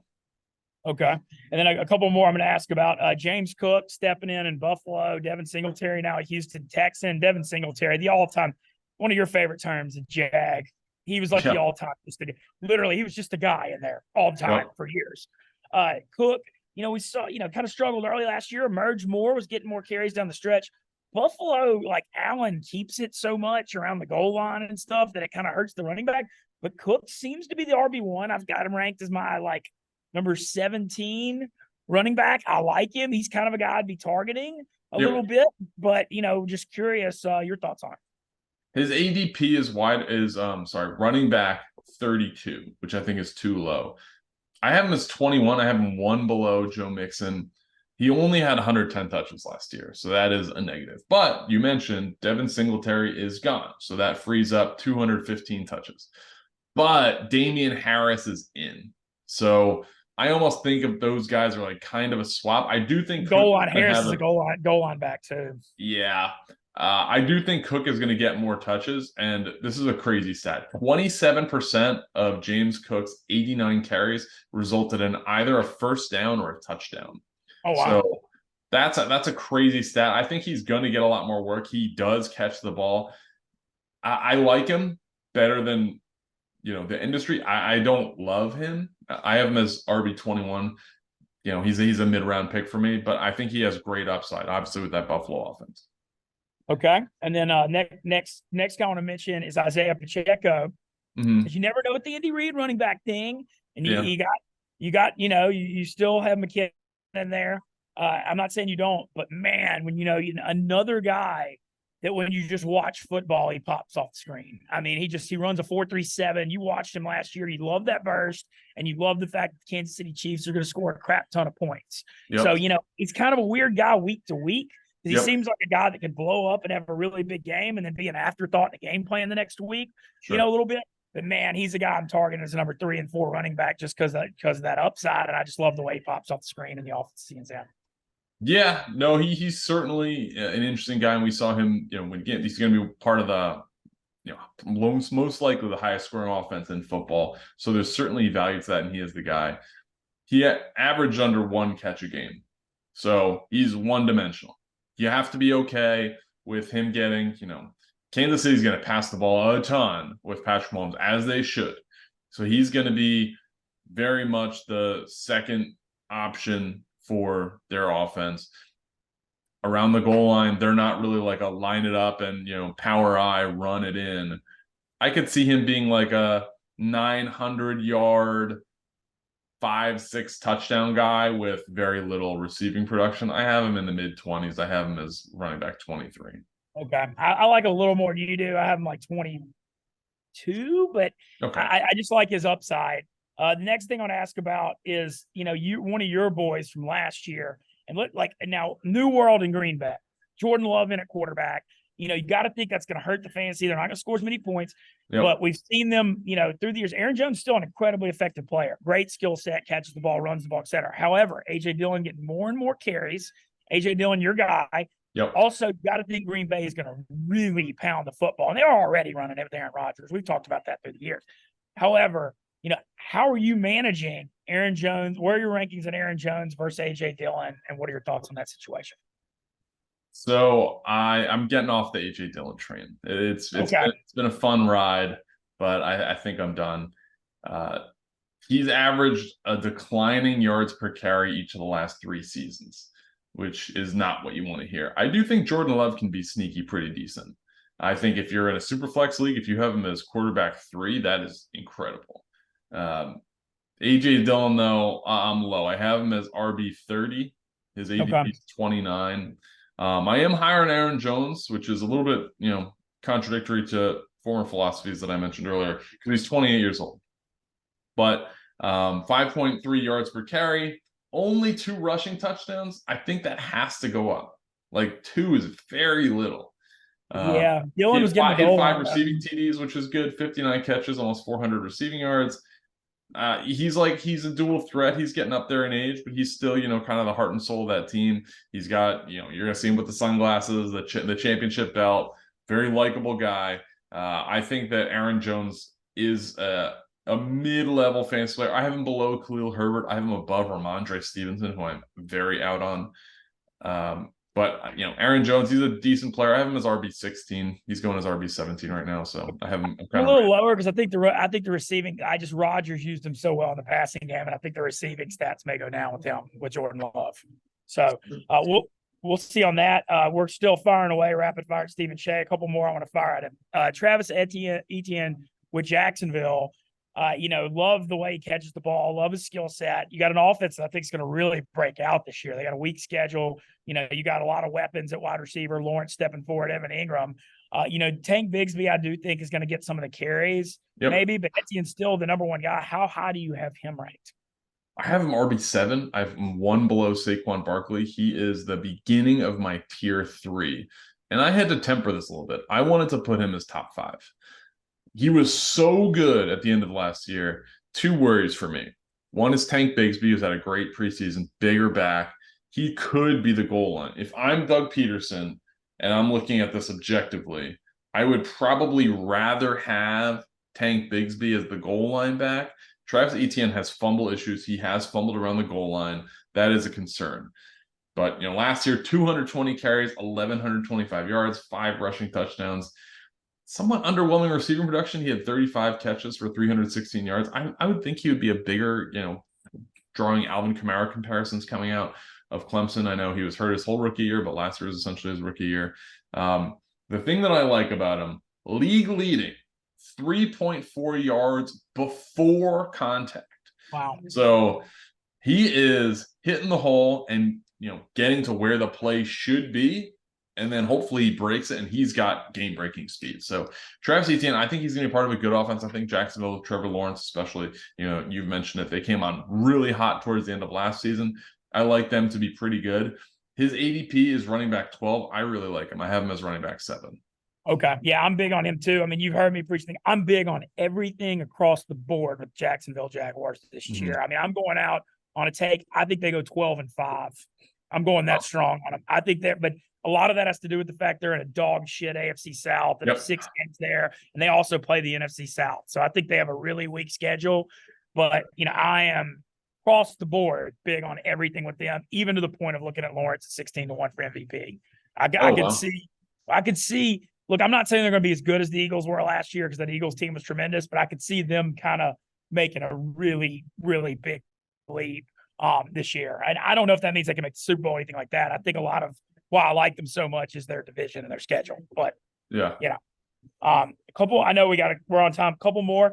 Speaker 2: Okay. And then a couple more I'm going to ask about. James Cook stepping in Buffalo. Devin Singletary now a Houston Texan. Devin Singletary, the all-time, one of your favorite terms, a jag. He was like the all-time. Literally, he was just a guy in there all time for years. Cook, we saw, kind of struggled early last year. Emerged more, was getting more carries down the stretch. Buffalo, like Allen keeps it so much around the goal line and stuff that it kind of hurts the running back. But Cook seems to be the RB1. I've got him ranked as my number 17 running back. I like him. He's kind of a guy I'd be targeting a little bit, but just curious your thoughts on it.
Speaker 1: His ADP is running back 32, which I think is too low. I have him as 21. I have him 1 below Joe Mixon. He only had 110 touches last year, so that is a negative. But you mentioned Devin Singletary is gone, so that frees up 215 touches. But Damian Harris is in. So I almost think of those guys are like kind of a swap. I do think
Speaker 2: goal line Harris is a goal line back too.
Speaker 1: Yeah. I do think Cook is going to get more touches, and this is a crazy stat. 27% of James Cook's 89 carries resulted in either a first down or a touchdown.
Speaker 2: Oh wow.
Speaker 1: So that's a crazy stat. I think he's going to get a lot more work. He does catch the ball. I like him better than the industry. I don't love him. I have him as RB21. He's a mid-round pick for me, but I think he has great upside, obviously, with that Buffalo offense.
Speaker 2: Okay. And then next guy I want to mention is Isaiah Pacheco. Because you never know with the Andy Reid running back thing. And you still have McKinnon in there. I'm not saying you don't, but man, when another guy that when you just watch football, he pops off the screen. I mean, he runs a 4.37. You watched him last year. You love that burst, and you love the fact that the Kansas City Chiefs are going to score a crap ton of points. Yep. So, he's kind of a weird guy week to week. He seems like a guy that can blow up and have a really big game and then be an afterthought in the game plan the next week, a little bit. But, man, he's a guy I'm targeting as a number 3 and 4 running back just because of that upside, and I just love the way he pops off the screen and the offense scenes out.
Speaker 1: Yeah, no, he's certainly an interesting guy, and we saw him, when he's going to be part of the, most likely the highest scoring offense in football. So there's certainly value to that, and he is the guy. He averaged under 1 catch a game. So he's one-dimensional. You have to be okay with him getting, Kansas City's going to pass the ball a ton with Patrick Mahomes, as they should. So he's going to be very much the second option for their offense. Around the goal line, they're not really like a line it up and, power eye, run it in. I could see him being like a 900-yard, 5-6 touchdown guy with very little receiving production. I have him in the mid-20s. I have him as running back 23.
Speaker 2: Okay. I like a little more than you do. I have him like 22, but okay. I just like his upside. The next thing I want to ask about is, one of your boys from last year, and now New World in Green Bay, Jordan Love in at quarterback. You got to think that's going to hurt the fantasy. They're not going to score as many points, but we've seen them, through the years. Aaron Jones is still an incredibly effective player, great skill set, catches the ball, runs the ball, et cetera. However, A.J. Dillon getting more and more carries. A.J. Dillon, your guy.
Speaker 1: Yep.
Speaker 2: Also, you got to think Green Bay is going to really pound the football, and they're already running it with Aaron Rodgers. We've talked about that through the years. However, how are you managing Aaron Jones? Where are your rankings on Aaron Jones versus A.J. Dillon, and what are your thoughts on that situation?
Speaker 1: So I'm getting off the A.J. Dillon train. It's been a fun ride, but I think I'm done. He's averaged a declining yards per carry each of the last 3 seasons, which is not what you want to hear. I do think Jordan Love can be sneaky pretty decent. I think if you're in a super flex league, if you have him as quarterback 3, that is incredible. A.J. Dillon, though, I'm low. I have him as RB 30. His ADP is 29. I am higher on Aaron Jones, which is a little bit, contradictory to former philosophies that I mentioned earlier, because he's 28 years old. But 5.3 yards per carry, only 2 rushing touchdowns. I think that has to go up. Like 2 is very little.
Speaker 2: Dillon was getting
Speaker 1: 5 receiving TDs, which is good. 59 catches, almost 400 receiving yards. He's a dual threat. He's getting up there in age, but he's still, kind of the heart and soul of that team. He's got, you're going to see him with the sunglasses, the championship belt, very likable guy. I think that Aaron Jones is a mid-level fantasy player. I have him below Khalil Herbert. I have him above Ramondre Stevenson, who I'm very out on. But, Aaron Jones, he's a decent player. I have him as RB16. He's going as RB17 right now, so I have him
Speaker 2: a little lower because I think the receiving. Rodgers used him so well in the passing game, and I think the receiving stats may go down with him with Jordan Love. So we'll see on that. We're still firing away rapid fire at Stephen Shea. A couple more I want to fire at him. Travis Etienne with Jacksonville. Love the way he catches the ball, love his skill set. You got an offense that I think is going to really break out this year. They got a weak schedule. You got a lot of weapons at wide receiver, Lawrence stepping forward, Evan Ingram. Tank Bigsby, I do think, is going to get some of the carries, maybe, but Etienne's still the number 1 guy. How high do you have him ranked?
Speaker 1: I have him RB7. I have him 1 below Saquon Barkley. He is the beginning of my tier 3. And I had to temper this a little bit. I wanted to put him as top 5. He was so good at the end of last year. 2 worries for me. One is Tank Bigsby, who's had a great preseason, bigger back. He could be the goal line. If I'm Doug Peterson, and I'm looking at this objectively, I would probably rather have Tank Bigsby as the goal line back. Travis Etienne has fumble issues. He has fumbled around the goal line. That is a concern. But, last year, 220 carries, 1,125 yards, 5 rushing touchdowns. Somewhat underwhelming receiving production. He had 35 catches for 316 yards. I would think he would be a bigger, drawing Alvin Kamara comparisons coming out of Clemson. I know he was hurt his whole rookie year, but last year was essentially his rookie year. The thing that I like about him, league leading, 3.4 yards before contact.
Speaker 2: Wow.
Speaker 1: So he is hitting the hole and, getting to where the play should be. And then hopefully he breaks it and he's got game-breaking speed. So Travis Etienne, I think he's going to be part of a good offense. I think Jacksonville, Trevor Lawrence especially, you've mentioned it. They came on really hot towards the end of last season. I like them to be pretty good. His ADP is running back 12. I really like him. I have him as running back 7.
Speaker 2: Okay. Yeah, I'm big on him too. I mean, you've heard me preaching. I'm big on everything across the board with Jacksonville Jaguars this year. I mean, I'm going out on a take. I think they go 12-5. I'm going that strong on them. I think but a lot of that has to do with the fact they're in a dog shit AFC South and 6 games there, and they also play the NFC South. So I think they have a really weak schedule. But I am across the board big on everything with them, even to the point of looking at Lawrence at 16-1 for MVP. I could see. Look, I'm not saying they're going to be as good as the Eagles were last year because that Eagles team was tremendous, but I could see them kind of making a really, really big leap this year. And I don't know if that means they can make the Super Bowl or anything like that. I think a lot of why I like them so much is their division and their schedule. But a couple. I know we're on time. A couple more.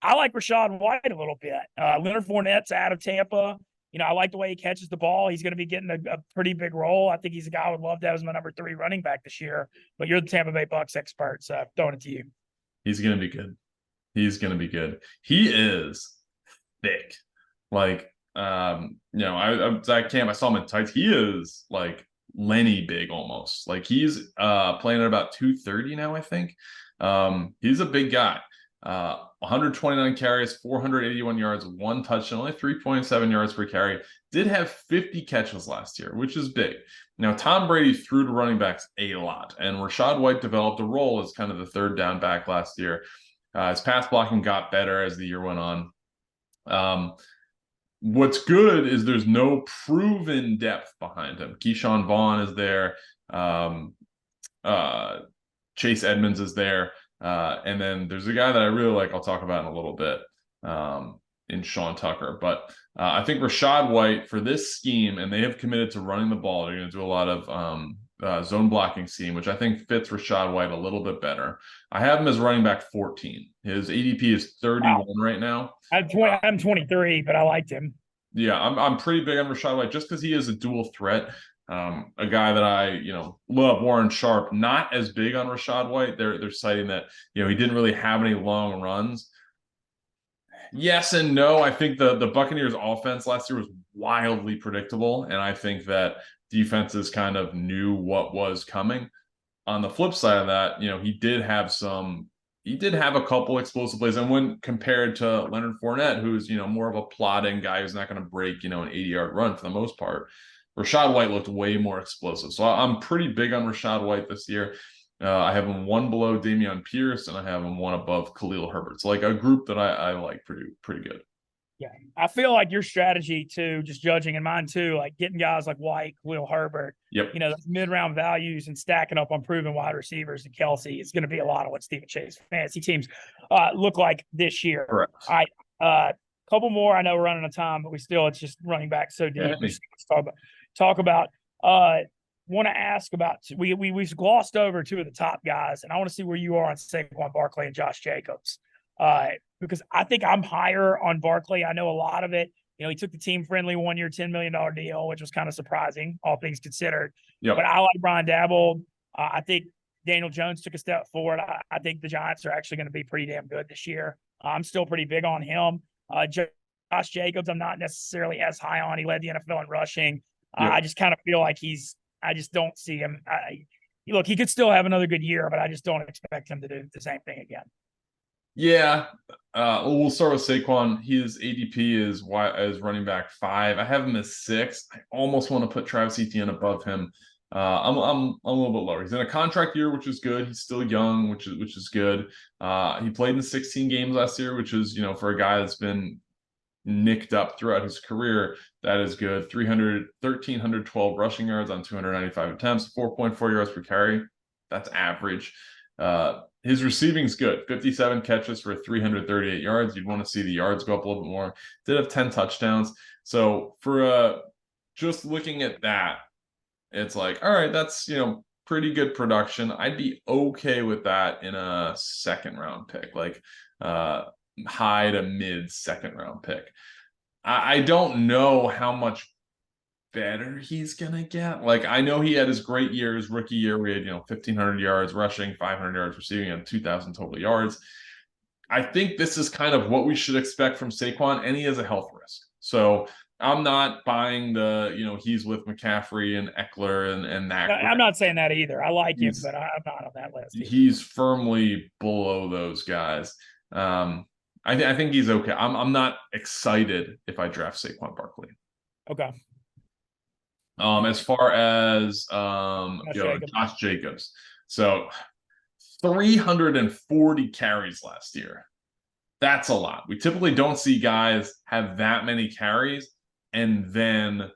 Speaker 2: I like Rachaad White a little bit. Leonard Fournette's out of Tampa. I like the way he catches the ball. He's going to be getting a pretty big role. I think he's a guy I would love to have as my number 3 running back this year. But you're the Tampa Bay Bucs expert, so I'm throwing it to you.
Speaker 1: He's going to be good. He's going to be good. He is thick. Like, I was at camp. I saw him in tights. He is like Lenny big almost. Like he's playing at about 230 now, I think. He's a big guy. 129 carries, 481 yards, 1 touchdown, only 3.7 yards per carry. Did have 50 catches last year, which is big. Now, Tom Brady threw to running backs a lot, and Rachaad White developed a role as kind of the third down back last year. His pass blocking got better as the year went on. What's good is there's no proven depth behind him. Keyshawn Vaughn is there. Chase Edmonds is there. And then there's a guy that I really like I'll talk about in a little bit in Sean Tucker. But I think Rachaad White for this scheme, and they have committed to running the ball. They're going to do a lot of zone blocking scheme, which I think fits Rachaad White a little bit better. I have him as running back 14. His ADP is 31 right now.
Speaker 2: I'm 23, but I liked him.
Speaker 1: Yeah, I'm pretty big on Rachaad White just because he is a dual threat. A guy that I, love, Warren Sharp, not as big on Rachaad White. They're citing that, he didn't really have any long runs. Yes and no. I think the Buccaneers offense last year was wildly predictable. And I think that defenses kind of knew what was coming. On the flip side of that, he did have a couple explosive plays. And when compared to Leonard Fournette, who's, more of a plodding guy who's not going to break, an 80-yard run for the most part, Rachaad White looked way more explosive. So I'm pretty big on Rachaad White this year. I have him 1 below Dameon Pierce, and I have him 1 above Khalil Herbert. So like a group that I like pretty good.
Speaker 2: Yeah. I feel like your strategy too, just judging, and mine too, like getting guys like White, Khalil Herbert, those mid-round values and stacking up on proven wide receivers and Kelsey is going to be a lot of what Stephen Chase fantasy teams look like this year.
Speaker 1: Correct.
Speaker 2: All right. Couple more. I know we're running out of time, but it's just running back so deep.
Speaker 1: Yeah,
Speaker 2: talk about want to ask about we've glossed over 2 of the top guys, and I want to see where you are on Saquon Barkley and Josh Jacobs, because I think I'm higher on Barkley. I know a lot of it. He took the team friendly 1-year $10 million deal, which was kind of surprising, all things considered. But I like Brian Dabble. I think Daniel Jones took a step forward. I think the Giants are actually going to be pretty damn good this year. I'm still pretty big on him. Josh Jacobs, I'm not necessarily as high on. He led the NFL in rushing. I just kind of feel like I just don't see him. Look, he could still have another good year, but I just don't expect him to do the same thing again.
Speaker 1: Yeah. We'll start with Saquon. His ADP is running back 5. I have him as 6. I almost want to put Travis Etienne above him. I'm a little bit lower. He's in a contract year, which is good. He's still young, which is good. He played in 16 games last year, which is, for a guy that's been nicked up throughout his career, that is good. 1,312 rushing yards on 295 attempts, 4.4 yards per carry. That's average. His receiving's good. 57 catches for 338 yards. You'd want to see the yards go up a little bit more. Did have 10 touchdowns. So for just looking at that, it's like, all right, that's pretty good production. I'd be okay with that in a second round pick, like high to mid second round pick. I don't know how much better he's gonna get. Like, I know he had his great years, rookie year, where he had 1,500 yards rushing, 500 yards receiving, and 2,000 total yards. I think this is kind of what we should expect from Saquon, and he is a health risk. So I'm not buying the, he's with McCaffrey and Eckler and that.
Speaker 2: No, I'm not saying that either. I like him, but I'm not on that list either.
Speaker 1: He's firmly below those guys. I think he's okay. I'm not excited if I draft Saquon Barkley.
Speaker 2: Okay.
Speaker 1: As far as Josh Jacobs. So 340 carries last year. That's a lot. We typically don't see guys have that many carries and then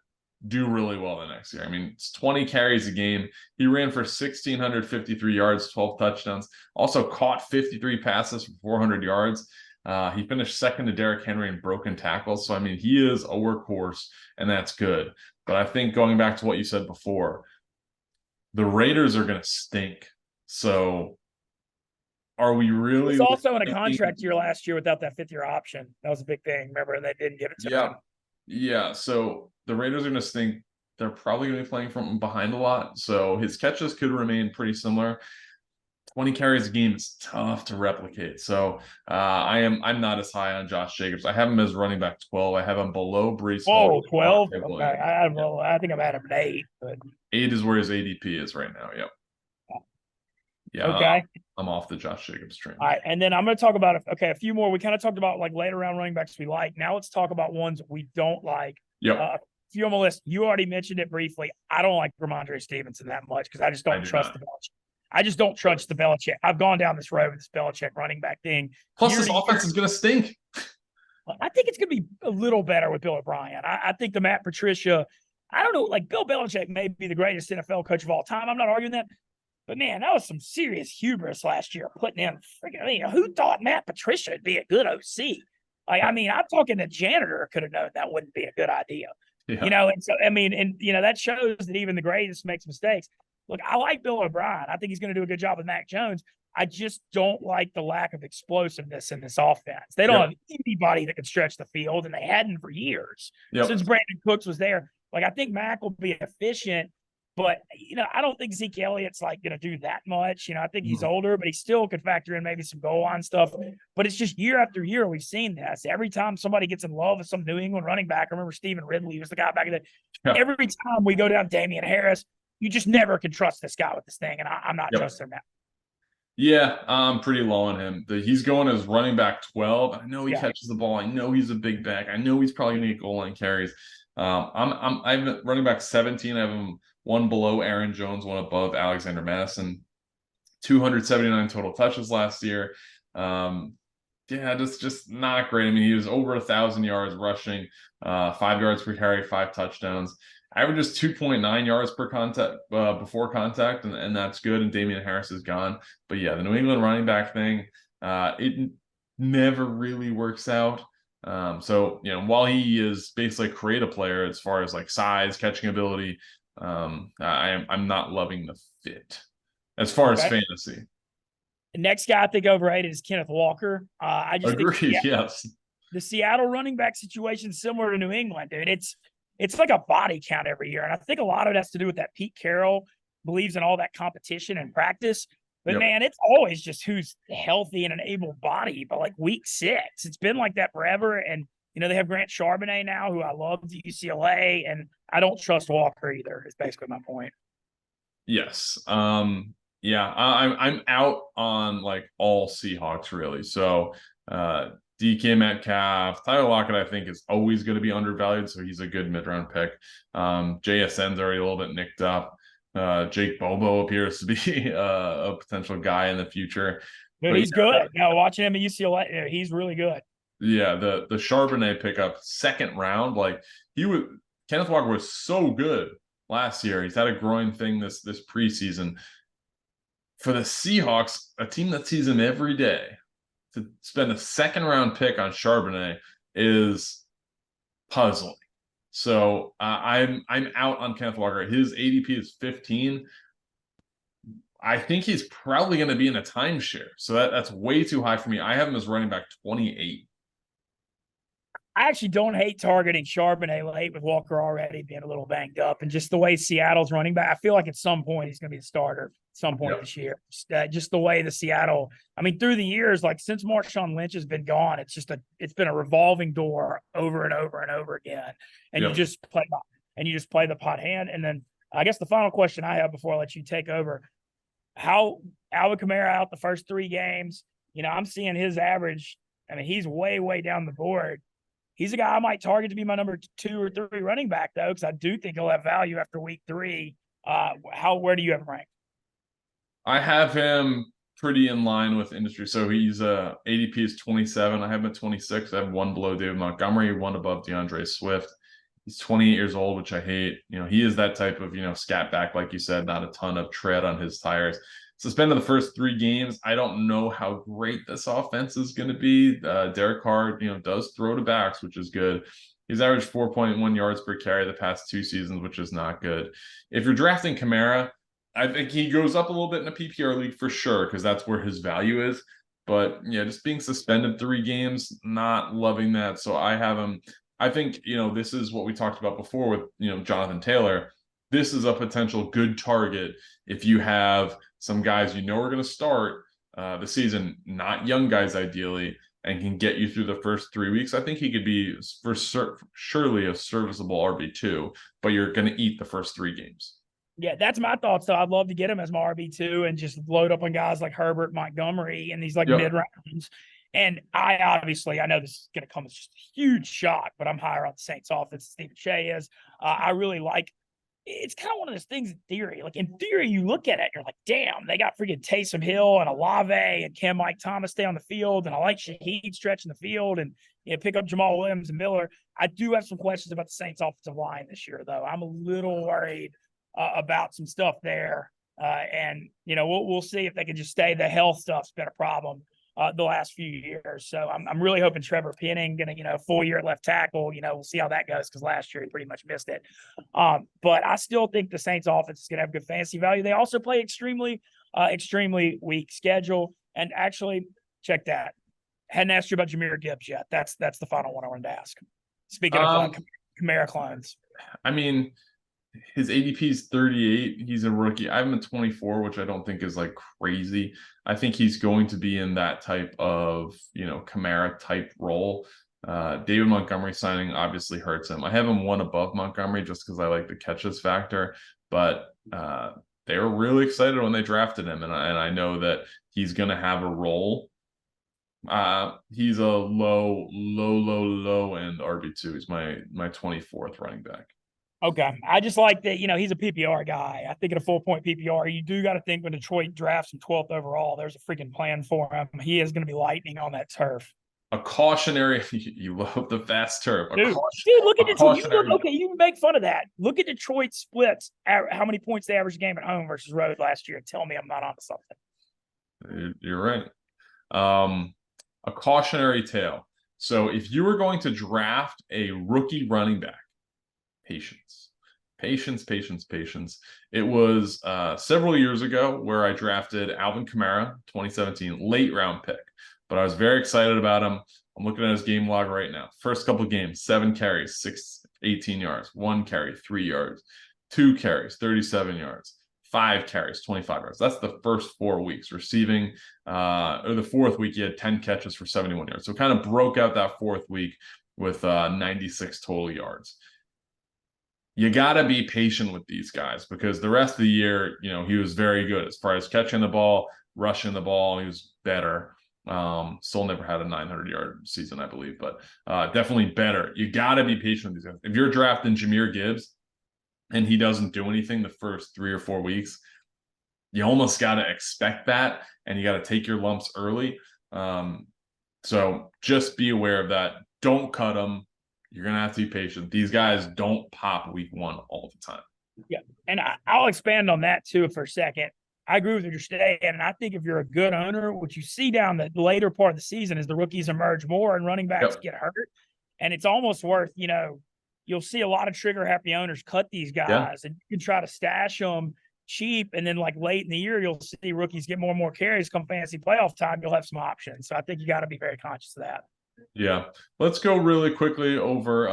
Speaker 1: do really well the next year. I mean, it's 20 carries a game. He ran for 1,653 yards, 12 touchdowns. Also caught 53 passes for 400 yards. He finished second to Derrick Henry in broken tackles. So, I mean, he is a workhorse, and that's good. But I think going back to what you said before, the Raiders are going to stink. So are we really?
Speaker 2: He's also in a contract year last year without that fifth-year option. That was a big thing. Remember, and they didn't give it to him.
Speaker 1: Yeah. So the Raiders are going to stink. They're probably going to be playing from behind a lot. So his catches could remain pretty similar. 20 carries a game is tough to replicate. So I'm not as high on Josh Jacobs. I have him as running back 12. I have him below Breece.
Speaker 2: Oh, 12? Okay. I think I'm at him at 8. But
Speaker 1: 8 is where his ADP is right now. Yep. Yeah.
Speaker 2: Okay.
Speaker 1: I'm off the Josh Jacobs train.
Speaker 2: All right. And then I'm going to talk about, a few more. We kind of talked about like later round running backs we like. Now let's talk about ones we don't like.
Speaker 1: Yep.
Speaker 2: A few on my list. You already mentioned it briefly. I don't like Ramondre Stevenson that much because I just don't trust the Belichick. I just don't trust the Belichick. I've gone down this road with this Belichick running back thing.
Speaker 1: Plus, this offense is going to stink.
Speaker 2: I think it's going to be a little better with Bill O'Brien. I think the Matt Patricia, I don't know, like Bill Belichick may be the greatest NFL coach of all time. I'm not arguing that. But, man, that was some serious hubris last year putting in freaking, who thought Matt Patricia would be a good OC? Like, I mean, I'm talking the janitor could have known that wouldn't be a good idea. Yeah. And so, I mean, and, that shows that even the greatest makes mistakes. Look, I like Bill O'Brien. I think he's going to do a good job with Mac Jones. I just don't like the lack of explosiveness in this offense. They don't have anybody that can stretch the field, and they hadn't for years since Brandon Cooks was there. Like, I think Mac will be efficient, but, I don't think Zeke Elliott's, like, going to do that much. I think he's older, but he still could factor in maybe some goal line stuff. But it's just year after year we've seen this. Every time somebody gets in love with some New England running back, I remember Stephen Ridley was the guy back in the every time we go down Damian Harris, you just never can trust this guy with this thing, and I'm not trusting that. Yeah,
Speaker 1: I'm pretty low on him. He's going as running back 12. I know he catches the ball. I know he's a big back. I know he's probably going to get goal line carries. I have running back 17. I have him one below Aaron Jones, one above Alexander Madison. 279 total touches last year. Just not great. I mean, he was over 1,000 yards rushing, 5 yards per carry, 5 touchdowns. Averages 2.9 yards per contact before contact, and that's good. And Damian Harris is gone. But yeah, the New England running back thing, it never really works out. So while he is basically a creative player as far as like size, catching ability, I'm not loving the fit as far as fantasy.
Speaker 2: The next guy I think overrated is Kenneth Walker. I just
Speaker 1: agree. Yes,
Speaker 2: the Seattle running back situation is similar to New England, dude. It's like a body count every year. And I think a lot of it has to do with that Pete Carroll believes in all that competition and practice. But, man, it's always just who's healthy and an able body. But, like, week 6, it's been like that forever. And, they have Grant Charbonnet now, who I love at UCLA. And I don't trust Walker either, is basically my point.
Speaker 1: Yes. I'm out on, like, all Seahawks, really. So, DK Metcalf, Tyler Lockett, I think, is always going to be undervalued, so he's a good mid-round pick. JSN's already a little bit nicked up. Jake Bobo appears to be a potential guy in the future.
Speaker 2: Dude,
Speaker 1: But
Speaker 2: he's good. Yeah, watching him at UCLA, he's really good.
Speaker 1: yeah, the Charbonnet pickup, second round, like he was Kenneth Walker was so good last year. He's had a groin thing this preseason. For the Seahawks, a team that sees him every day, to spend a second round pick on Charbonnet is puzzling. So I'm out on Kenneth Walker. His ADP is 15. I think he's probably going to be in a timeshare. So that's way too high for me. I have him as running back 28.
Speaker 2: I actually don't hate targeting Charbonnet late with Walker already being a little banged up, and just the way Seattle's running back. I feel like at some point he's going to be the starter at some point this year. Just the way the Seattle. I mean, through the years, like since Marshawn Lynch has been gone, it's been a revolving door over and over and over again, and you just play the pot hand. And then I guess the final question I have before I let you take over: how Alvin Kamara out the first 3 games? I'm seeing his average. I mean, he's way down the board. He's a guy I might target to be my number 2 or 3 running back, though, because I do think he'll have value after week 3. Where do you have him ranked?
Speaker 1: I have him pretty in line with industry. So he's ADP is 27. I have him at 26. I have one below David Montgomery, one above DeAndre Swift. He's 28 years old, which I hate. He is that type of, scat back, like you said, not a ton of tread on his tires. Suspended the first 3 games. I don't know how great this offense is going to be. Derrick Carr, does throw to backs, which is good. He's averaged 4.1 yards per carry the past 2 seasons, which is not good. If you're drafting Kamara, I think he goes up a little bit in a PPR league for sure, because that's where his value is. But yeah, just being suspended 3 games, not loving that. So I have him. I think, this is what we talked about before with, Jonathan Taylor. This is a potential good target if you have some guys are going to start the season, not young guys ideally, and can get you through the first 3 weeks. I think he could be surely a serviceable RB2, but you're going to eat the first 3 games.
Speaker 2: Yeah, that's my thoughts. So I'd love to get him as my RB2 and just load up on guys like Herbert, Montgomery, and these mid rounds. And I know this is going to come as just a huge shock, but I'm higher on the Saints offense than Stephen Shea is. I really like. It's kind of one of those things in theory. Like in theory, you look at it, and you're like, damn, they got freaking Taysom Hill and Olave, and can Mike Thomas stay on the field? And I like Shaheed stretching the field and pick up Jamal Williams and Miller. I do have some questions about the Saints offensive line this year, though. I'm a little worried about some stuff there. And we'll see if they can just stay. The health stuff's been a problem the last few years. So I'm really hoping Trevor Penning gonna, full year at left tackle. We'll see how that goes, because last year he pretty much missed it. But I still think the Saints offense is gonna have good fantasy value. They also play extremely weak schedule. And actually, check that. Hadn't asked you about Jahmyr Gibbs yet. That's the final one I wanted to ask. Speaking of Kamara clones.
Speaker 1: I mean, his ADP is 38. He's a rookie. I have him at 24, which I don't think is crazy. I think he's going to be in that type of, Kamara type role. David Montgomery signing obviously hurts him. I have him one above Montgomery just because I like the catches factor, but they were really excited when they drafted him. And I know that he's going to have a role. He's a low end RB2. He's my 24th running back.
Speaker 2: Okay. I just like that, he's a PPR guy. I think at a full-point PPR, you do got to think when Detroit drafts him 12th overall, there's a freaking plan for him. He is going to be lightning on that turf.
Speaker 1: A cautionary, you love the fast turf.
Speaker 2: Dude, look at Detroit. You make fun of that. Look at Detroit splits, how many points they averaged a game at home versus road last year. Tell me I'm not onto something.
Speaker 1: You're right. A cautionary tale. So if you were going to draft a rookie running back, patience. It was several years ago where I drafted Alvin Kamara, 2017, late round pick, but I was very excited about him. I'm looking at his game log right now. First couple of games, 7 carries, 18 yards, 1 carry, 3 yards, 2 carries, 37 yards, 5 carries, 25 yards. That's the first 4 weeks. Receiving, or the 4th week, he had 10 catches for 71 yards. So kind of broke out that 4th week with 96 total yards. You got to be patient with these guys, because the rest of the year, he was very good as far as catching the ball, rushing the ball. He was better. Still never had a 900-yard season, I believe, but definitely better. You got to be patient with these guys. If you're drafting Jahmyr Gibbs, and he doesn't do anything the first 3 or 4 weeks, you almost got to expect that, and you got to take your lumps early. So just be aware of that. Don't cut them. You're going to have to be patient. These guys don't pop week 1 all the time.
Speaker 2: Yeah. And I'll expand on that too for a second. I agree with what you're saying. And I think if you're a good owner, what you see down the later part of the season is the rookies emerge more and running backs get hurt. And it's almost worth, you'll see a lot of trigger happy owners cut these guys and you can try to stash them cheap. And then like late in the year, you'll see rookies get more and more carries come fantasy playoff time. You'll have some options. So I think you got to be very conscious of that.
Speaker 1: Yeah. Let's go really quickly over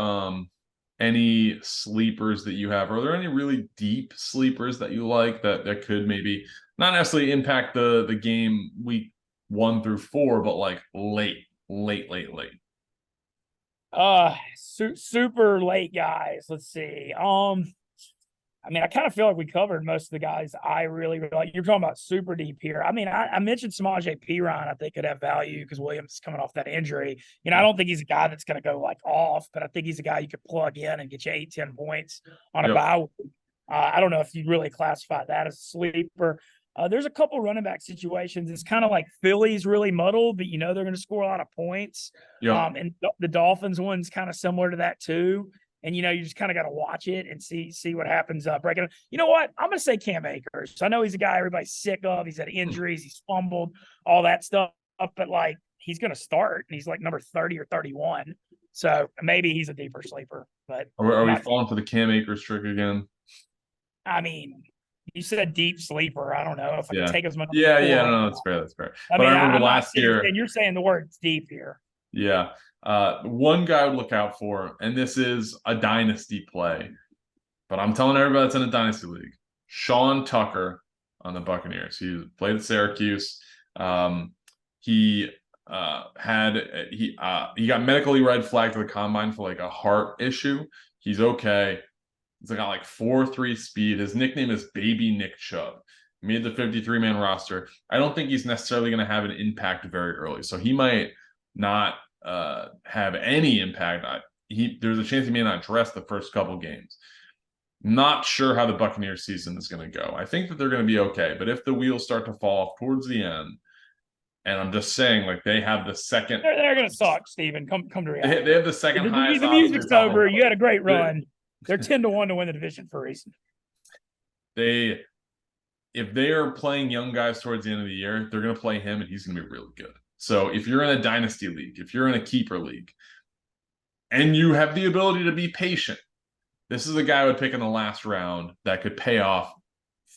Speaker 1: any sleepers that you have. Are there any really deep sleepers that you like that could maybe not necessarily impact the game week 1 through 4, but like late?
Speaker 2: Super late guys. Let's see. I kind of feel like we covered most of the guys I really like. You're talking about super deep here. I mentioned Samaje Perine. I think could have value because Williams is coming off that injury. I don't think he's a guy that's going to go like off, but I think he's a guy you could plug in and get you 8-10 points on a bye week. I don't know if you really classify that as a sleeper. There's a couple running back situations. It's kind of like Philly's really muddled, but they're going to score a lot of points. And the Dolphins one's kind of similar to that too. And, you just kind of got to watch it and see what happens breaking it. You know what? I'm going to say Cam Akers. I know he's a guy everybody's sick of. He's had injuries. He's fumbled, all that stuff. But, like, he's going to start, and he's, like, number 30 or 31. So maybe he's a deeper sleeper. But
Speaker 1: are we falling for the Cam Akers trick again?
Speaker 2: You said deep sleeper. I don't know if I can take as much.
Speaker 1: No, that's fair. I remember last year.
Speaker 2: And you're saying the word deep here.
Speaker 1: Yeah. One guy I would look out for, and this is a dynasty play, but I'm telling everybody that's in a dynasty league. Sean Tucker on the Buccaneers. He played at Syracuse. He got medically red flagged to the combine for like a heart issue. He's okay. He's got like 4.3 speed. His nickname is Baby Nick Chubb. Made the 53-man roster. I don't think he's necessarily going to have an impact very early, so he might not have any impact. There's a chance he may not dress the first couple games. Not sure how the Buccaneers season is going to go. I think that they're going to be okay, but if the wheels start to fall off towards the end, and I'm just saying, like, they have the second.
Speaker 2: They're going to suck, Steven. Come to reality.
Speaker 1: They have the second highest.
Speaker 2: The music's over. You had a great run. They're 10-1 to win the division for a reason.
Speaker 1: If they are playing young guys towards the end of the year, they're going to play him, and he's going to be really good. So if you're in a dynasty league, if you're in a keeper league, and you have the ability to be patient, this is a guy I would pick in the last round that could pay off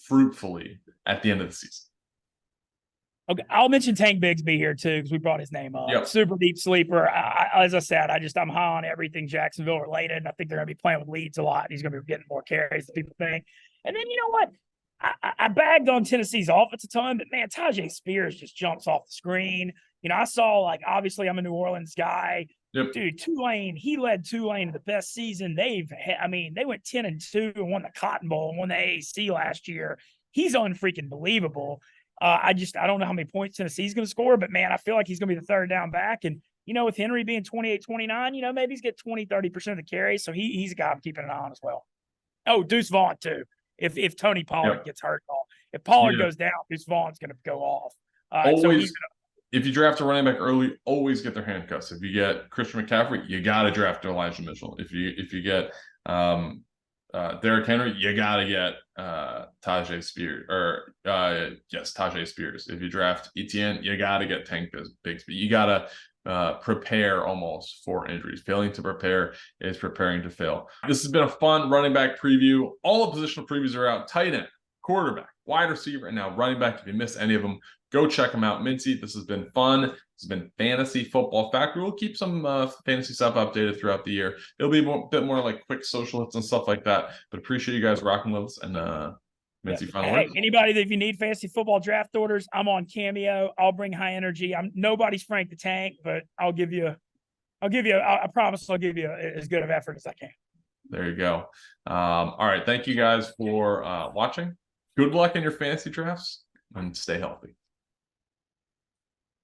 Speaker 1: fruitfully at the end of the season.
Speaker 2: Okay, I'll mention Tank Bigsby here too because we brought his name up. Super deep sleeper. As I said, I'm high on everything Jacksonville related, and I think they're going to be playing with Leeds a lot. He's going to be getting more carries than people think. And then you know what? I bagged on Tennessee's offense a ton, but man, Tajay Spears just jumps off the screen. I saw, like, obviously I'm a New Orleans guy. Dude, Tulane, he led Tulane to the best season they went 10-2 and won the Cotton Bowl and won the AAC last year. He's unfreaking believable. I don't know how many points Tennessee's going to score, but man, I feel like he's going to be the third down back. And, with Henry being 28-29, maybe he's get 20-30% of the carries. So he's a guy I'm keeping an eye on as well. Oh, Deuce Vaughn too. If Tony Pollard gets hurt, if Pollard goes down, Deuce Vaughn's going to go off.
Speaker 1: If you draft a running back early, always get their handcuffs. If you get Christian McCaffrey, you got to draft Elijah Mitchell. If you get Derrick Henry, you got to get Tajay Spears. Tajay Spears. If you draft Etienne, you got to get Tank Bigsby. You got to prepare almost for injuries. Failing to prepare is preparing to fail. This has been a fun running back preview. All the positional previews are out. Tight end, quarterback, wide receiver, and now running back. If you missed any of them, go check them out. Mincy, this has been fun. This has been Fantasy Football Factory. We'll keep some fantasy stuff updated throughout the year. It'll be a bit more like quick social hits and stuff like that. But appreciate you guys rocking with us. And Mincy, final words.
Speaker 2: Anybody that if you need fantasy football draft orders, I'm on Cameo. I'll bring high energy. I'm nobody's Frank the Tank, but I promise I'll give you as good of effort as I can.
Speaker 1: There you go. All right. Thank you guys for watching. Good luck in your fantasy drafts and stay healthy.